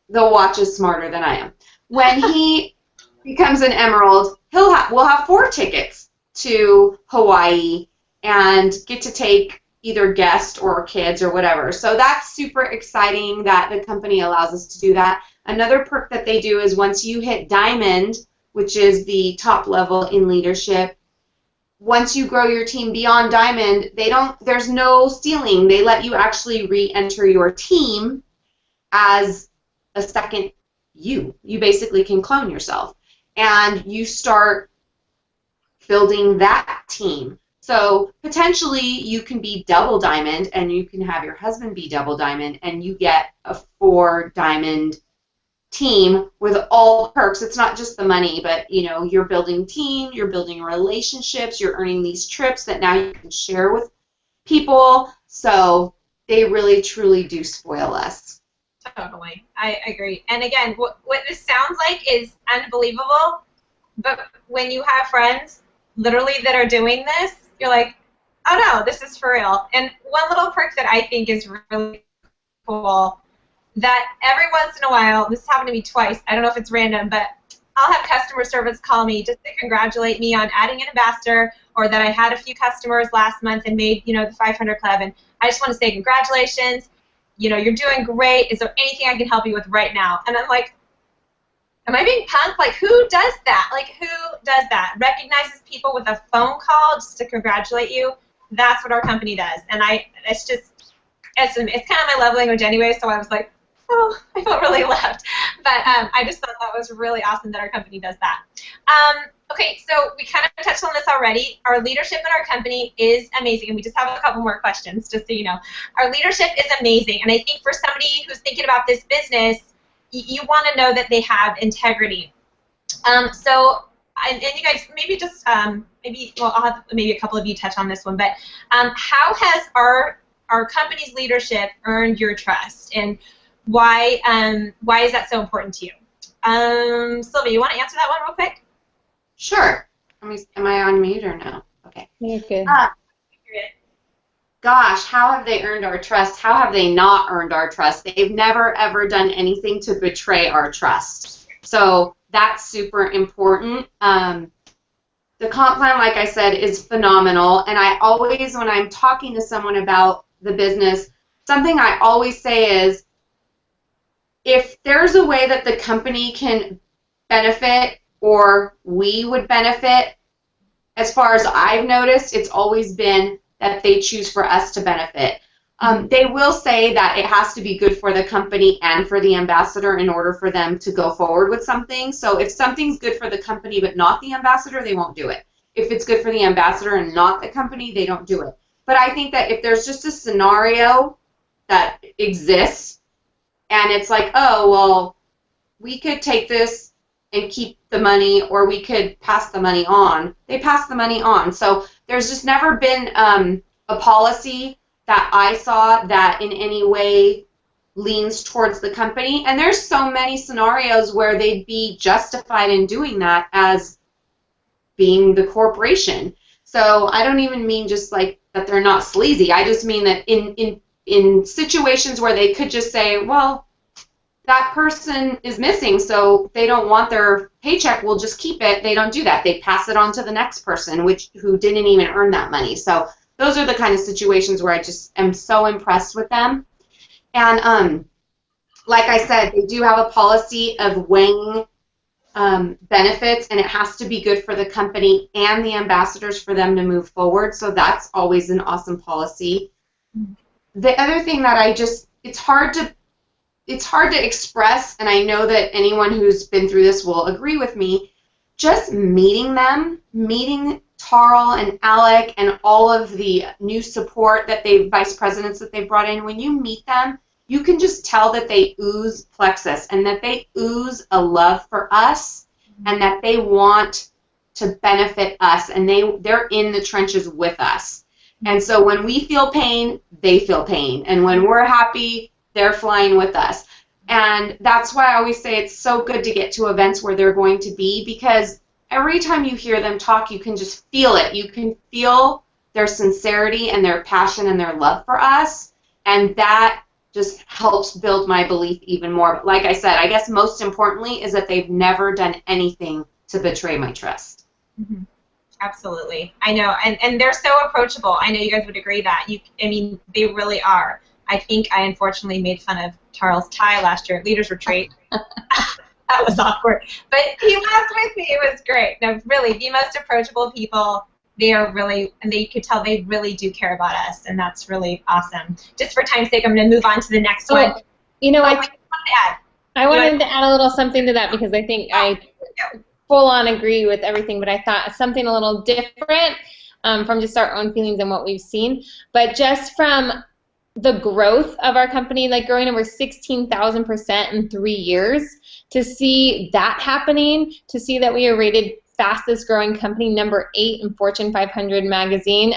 the watch is smarter than I am. When he becomes an Emerald, we'll have 4 tickets to Hawaii and get to take either guests or kids or whatever. So that's super exciting that the company allows us to do that. Another perk that they do is once you hit Diamond, which is the top level in leadership, once you grow your team beyond Diamond, there's no ceiling. They let you actually re-enter your team as a second you. You basically can clone yourself. And you start building that team. So potentially you can be double Diamond and you can have your husband be double Diamond and you get a 4 Diamond team with all the perks. It's not just the money, but you know, you're building team, you're building relationships, you're earning these trips that now you can share with people. So they really truly do spoil us. Totally. I agree. And again, what this sounds like is unbelievable, but when you have friends literally that are doing this, you're like, oh no, this is for real. And one little perk that I think is really cool, that every once in a while, this happened to me twice, I don't know if it's random, but I'll have customer service call me just to congratulate me on adding an ambassador, or that I had a few customers last month and made, you know, the 500 Club, and I just want to say congratulations, you know, you're doing great, is there anything I can help you with right now? And I'm like, am I being punked? Like, who does that? Like, who does that? Recognizes people with a phone call just to congratulate you? That's what our company does. And it's kind of my love language anyway, so I was like, Oh, I felt really left. But I just thought that was really awesome that our company does that. Okay, so we kind of touched on this already. Our leadership in our company is amazing, and we just have a couple more questions, just so you know. Our leadership is amazing, and I think for somebody who's thinking about this business, you want to know that they have integrity. And you guys, maybe just, I'll have maybe a couple of you touch on this one, but how has our company's leadership earned your trust, and why is that so important to you? Sylvia, you want to answer that one real quick? Sure. Am I on mute or no? Okay. You're good. Gosh, how have they earned our trust? How have they not earned our trust? They've never, ever done anything to betray our trust. So that's super important. The comp plan, like I said, is phenomenal. And I always, when I'm talking to someone about the business, something I always say is, if there's a way that the company can benefit or we would benefit, as far as I've noticed, it's always been that they choose for us to benefit. They will say that it has to be good for the company and for the ambassador in order for them to go forward with something. So if something's good for the company but not the ambassador, they won't do it. If it's good for the ambassador and not the company, they don't do it. But I think that if there's just a scenario that exists and it's like, oh, well, we could take this and keep the money, or we could pass the money on, they pass the money on. So there's just never been a policy that I saw that in any way leans towards the company. And there's so many scenarios where they'd be justified in doing that as being the corporation. So I don't even mean just like that they're not sleazy. I just mean that in situations where they could just say, well, that person is missing, so they don't want their paycheck, we'll just keep it. They don't do that. They pass it on to the next person, who didn't even earn that money. So those are the kind of situations where I just am so impressed with them. And like I said, they do have a policy of weighing benefits, and it has to be good for the company and the ambassadors for them to move forward. So that's always an awesome policy. The other thing that it's hard to express, and I know that anyone who's been through this will agree with me, just meeting Tarl and Alec and all of the new support vice presidents that they've brought in, when you meet them, you can just tell that they ooze Plexus and that they ooze a love for us and that they want to benefit us, and they're in the trenches with us. And so when we feel pain, they feel pain. And when we're happy, they're flying with us. And that's why I always say it's so good to get to events where they're going to be, because every time you hear them talk, you can just feel it. You can feel their sincerity and their passion and their love for us. And that just helps build my belief even more. But like I said, I guess most importantly is that they've never done anything to betray my trust. Mm-hmm. Absolutely. I know. And they're so approachable. I know you guys would agree that. They really are. I think I unfortunately made fun of Tarl's tie last year at Leaders Retreat. That was awkward. But he laughed with me. It was great. No, really, the most approachable people. They are really, and you could tell they really do care about us, and that's really awesome. Just for time's sake, I'm going to move on to the next one. You know, I wanted to add. I wanted to add a little something to that, because I think I full-on agree with everything, but I thought something a little different from just our own feelings and what we've seen. But just from the growth of our company, like growing over 16,000% in 3 years, to see that happening, to see that we are rated fastest growing company, number 8 in Fortune 500 magazine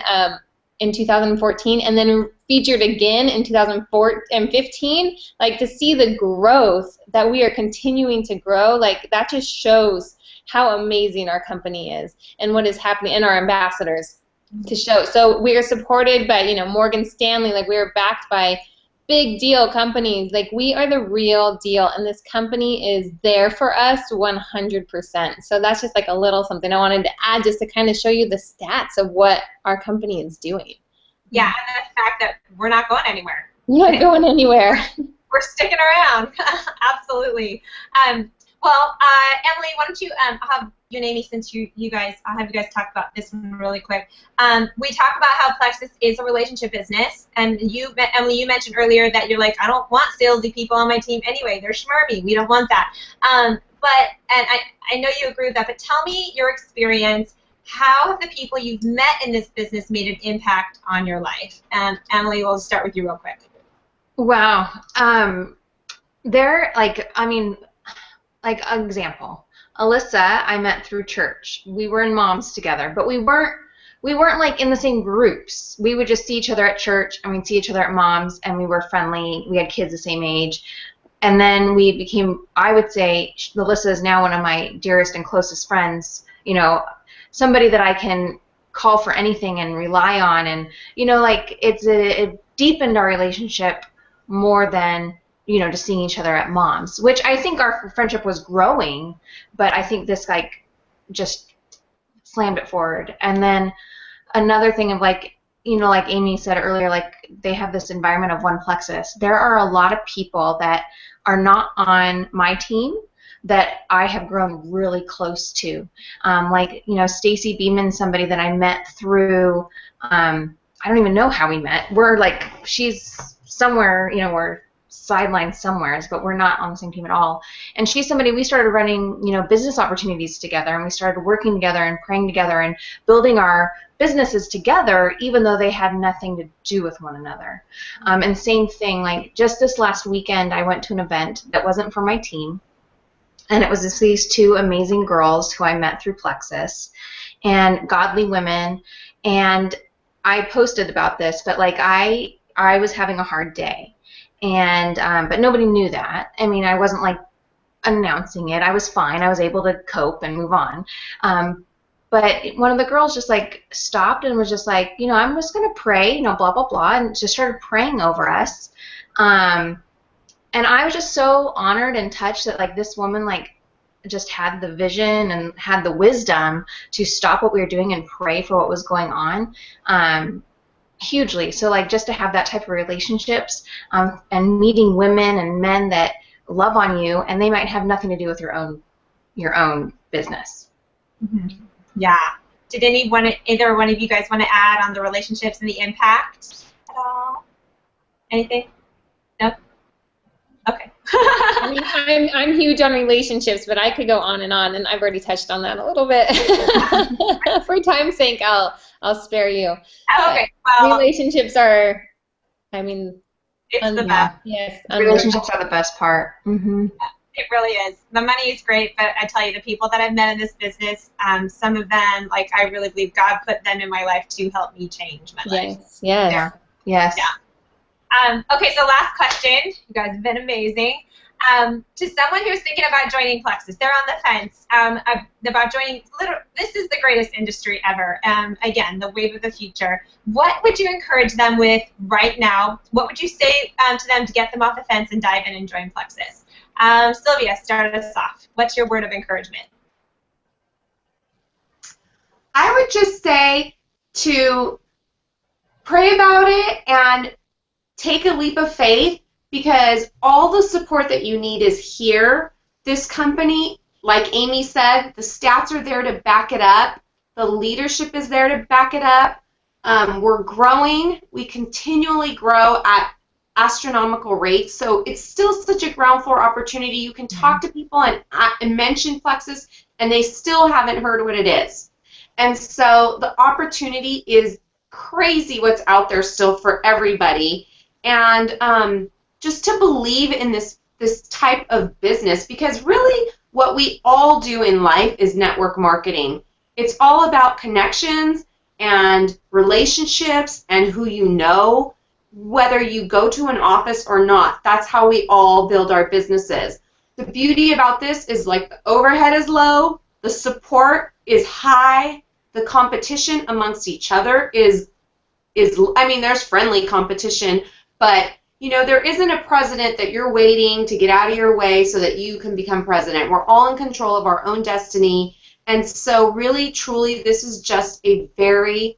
in 2014, and then featured again in 2015, like to see the growth that we are continuing to grow, like that just shows how amazing our company is and what is happening, and our ambassadors to show. So we are supported by, Morgan Stanley, like we are backed by big deal companies. Like we are the real deal, and this company is there for us 100%. So that's just like a little something I wanted to add, just to kind of show you the stats of what our company is doing. Yeah, and the fact that we're not going anywhere. We're not going anywhere. We're sticking around. Absolutely. Well, Emily, why don't you you and Amy, since you guys, I'll have you guys talk about this one really quick. We talk about how Plexus is a relationship business, and Emily, you mentioned earlier that you're like, I don't want salesy people on my team anyway. They're schmarmy. We don't want that. And I know you agree with that, but tell me your experience. How have the people you've met in this business made an impact on your life? Emily, we'll start with you real quick. Wow. They're like, I mean, like an example, Alyssa, I met through church. We were in moms together, but we weren't like in the same groups. We would just see each other at church, and we'd see each other at moms, and we were friendly. We had kids the same age. And then we became, I would say, Alyssa is now one of my dearest and closest friends, you know, somebody that I can call for anything and rely on. And, you know, like it deepened our relationship more than, you know, just seeing each other at moms, which I think our friendship was growing, but I think this like just slammed it forward. And then another thing of like, you know, like Amy said earlier, like they have this environment of one Plexus. There are a lot of people that are not on my team that I have grown really close to. Like, you know, Stacy Beeman, somebody that I met through, I don't even know how we met. We're like, she's somewhere, you know, we're sidelined somewheres, but we're not on the same team at all. And she's somebody, we started running, you know, business opportunities together, and we started working together and praying together and building our businesses together, even though they had nothing to do with one another. And same thing, like just this last weekend, I went to an event that wasn't for my team, and it was just these two amazing girls who I met through Plexus, and godly women. And I posted about this, but like I was having a hard day. And but nobody knew that. I mean, I wasn't like announcing it. I was fine. I was able to cope and move on. But one of the girls just like stopped and was just like, you know, I'm just gonna pray, you know, blah blah blah, and just started praying over us. And I was just so honored and touched that like this woman like just had the vision and had the wisdom to stop what we were doing and pray for what was going on. Hugely. So like just to have that type of relationships and meeting women and men that love on you, and they might have nothing to do with your own business. Mm-hmm. Yeah. Did either one of you guys want to add on the relationships and the impact at all? Anything? No? Okay. I mean, I'm huge on relationships, but I could go on, and I've already touched on that a little bit. For time's sake, I'll spare you. Okay. Well, relationships are, I mean, it's the best. Yes, relationships are the best part. Mm-hmm. It really is. The money is great, but I tell you, the people that I've met in this business, some of them, like I really believe God put them in my life to help me change my life. Yes. Yes. Yeah. Yes. Yeah. Okay, so last question. You guys have been amazing. To someone who's thinking about joining Plexus, they're on the fence about joining. This is the greatest industry ever. Again, the wave of the future. What would you encourage them with right now? What would you say to them to get them off the fence and dive in and join Plexus? Sylvia, start us off. What's your word of encouragement? I would just say to pray about it and take a leap of faith, because all the support that you need is here. This company, like Amy said, the stats are there to back it up. The leadership is there to back it up. We're growing. We continually grow at astronomical rates. So it's still such a ground floor opportunity. You can talk to people and mention Plexus, and they still haven't heard what it is. And so the opportunity is crazy what's out there still for everybody. And just to believe in this type of business, because really what we all do in life is network marketing. It's all about connections and relationships and who you know, whether you go to an office or not. That's how we all build our businesses. The beauty about this is like the overhead is low, the support is high, the competition amongst each other is I mean, there's friendly competition, but you know, there isn't a president that you're waiting to get out of your way so that you can become president. We're all in control of our own destiny. And so really, truly, this is just a very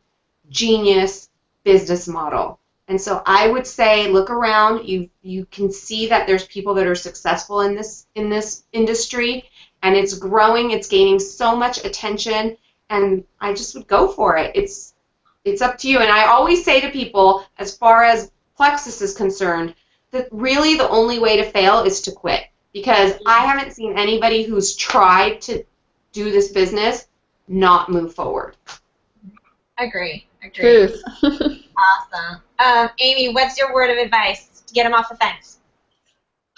genius business model. And so I would say look around. You can see that there's people that are successful in this industry. and it's growing. It's gaining so much attention, and I just would go for it. It's up to you. And I always say to people, as far as Plexus is concerned, that really the only way to fail is to quit, because I haven't seen anybody who's tried to do this business not move forward. Agree. Truth. Awesome. Amy, what's your word of advice to get them off the fence?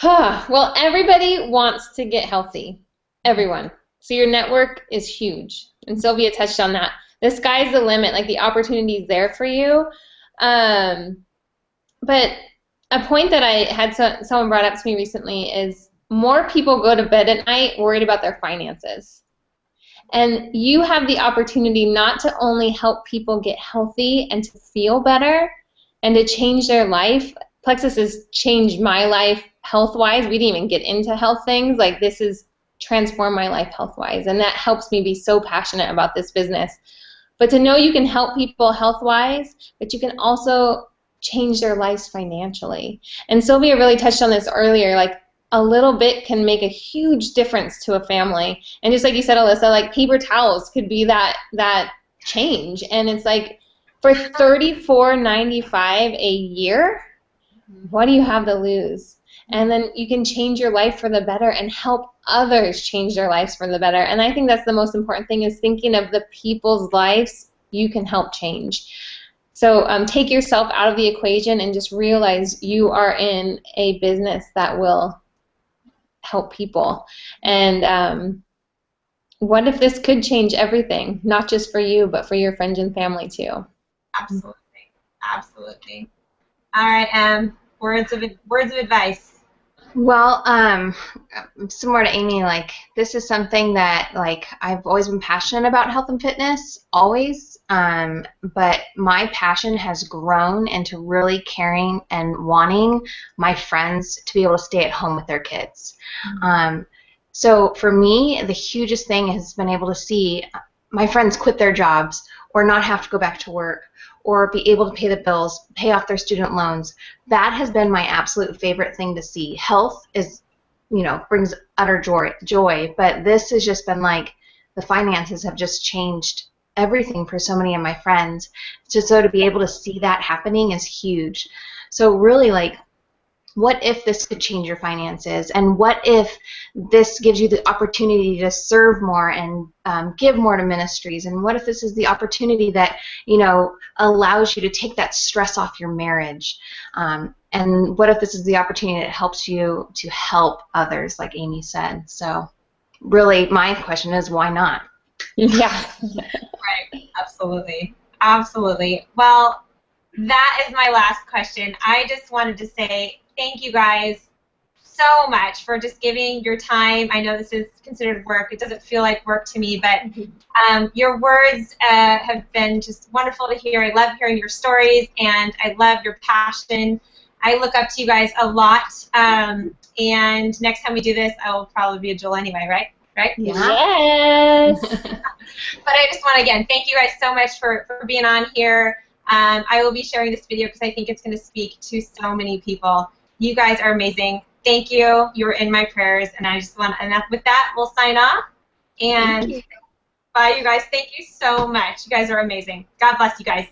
Well, everybody wants to get healthy. Everyone. So your network is huge. And Sylvia touched on that. The sky's the limit. Like, the opportunity is there for you. But a point that I had someone brought up to me recently is more people go to bed at night worried about their finances. And you have the opportunity not to only help people get healthy and to feel better and to change their life. Plexus has changed my life health-wise. We didn't even get into health things. Like, this has transformed my life health-wise, and that helps me be so passionate about this business. But to know you can help people health-wise, but you can also change their lives financially. And Sylvia really touched on this earlier, like, a little bit can make a huge difference to a family. And just like you said, Alyssa, like, paper towels could be that change. And it's like, for $34.95 a year, what do you have to lose? And then you can change your life for the better and help others change their lives for the better. And I think that's the most important thing, is thinking of the people's lives you can help change. So take yourself out of the equation and just realize you are in a business that will help people. And what if this could change everything, not just for you, but for your friends and family too? Absolutely. Absolutely. All right, words of advice. Well, similar to Amy, like, this is something that, like, I've always been passionate about health and fitness, always, but my passion has grown into really caring and wanting my friends to be able to stay at home with their kids. So for me, the hugest thing has been able to see my friends quit their jobs or not have to go back to work, or be able to pay the bills, pay off their student loans. That has been my absolute favorite thing to see. Health is, brings utter joy, but this has just been like, the finances have just changed everything for so many of my friends. So to be able to see that happening is huge. So really, like, what if this could change your finances? And what if this gives you the opportunity to serve more and give more to ministries? And what if this is the opportunity that, allows you to take that stress off your marriage? And what if this is the opportunity that helps you to help others, like Amy said? So really, my question is, why not? Yeah. Right. Absolutely. Absolutely. Well, that is my last question. I just wanted to say thank you guys so much for just giving your time. I know this is considered work. It doesn't feel like work to me, but your words have been just wonderful to hear. I love hearing your stories, and I love your passion. I look up to you guys a lot, and next time we do this, I will probably be a Joel anyway, right? Right? Yeah. Yes. But I just want to, again, thank you guys so much for being on here. I will be sharing this video because I think it's going to speak to so many people. You guys are amazing. Thank you. You were in my prayers, and I just want. And with that, we'll sign off. And bye, you guys. Thank you so much. You guys are amazing. God bless you guys.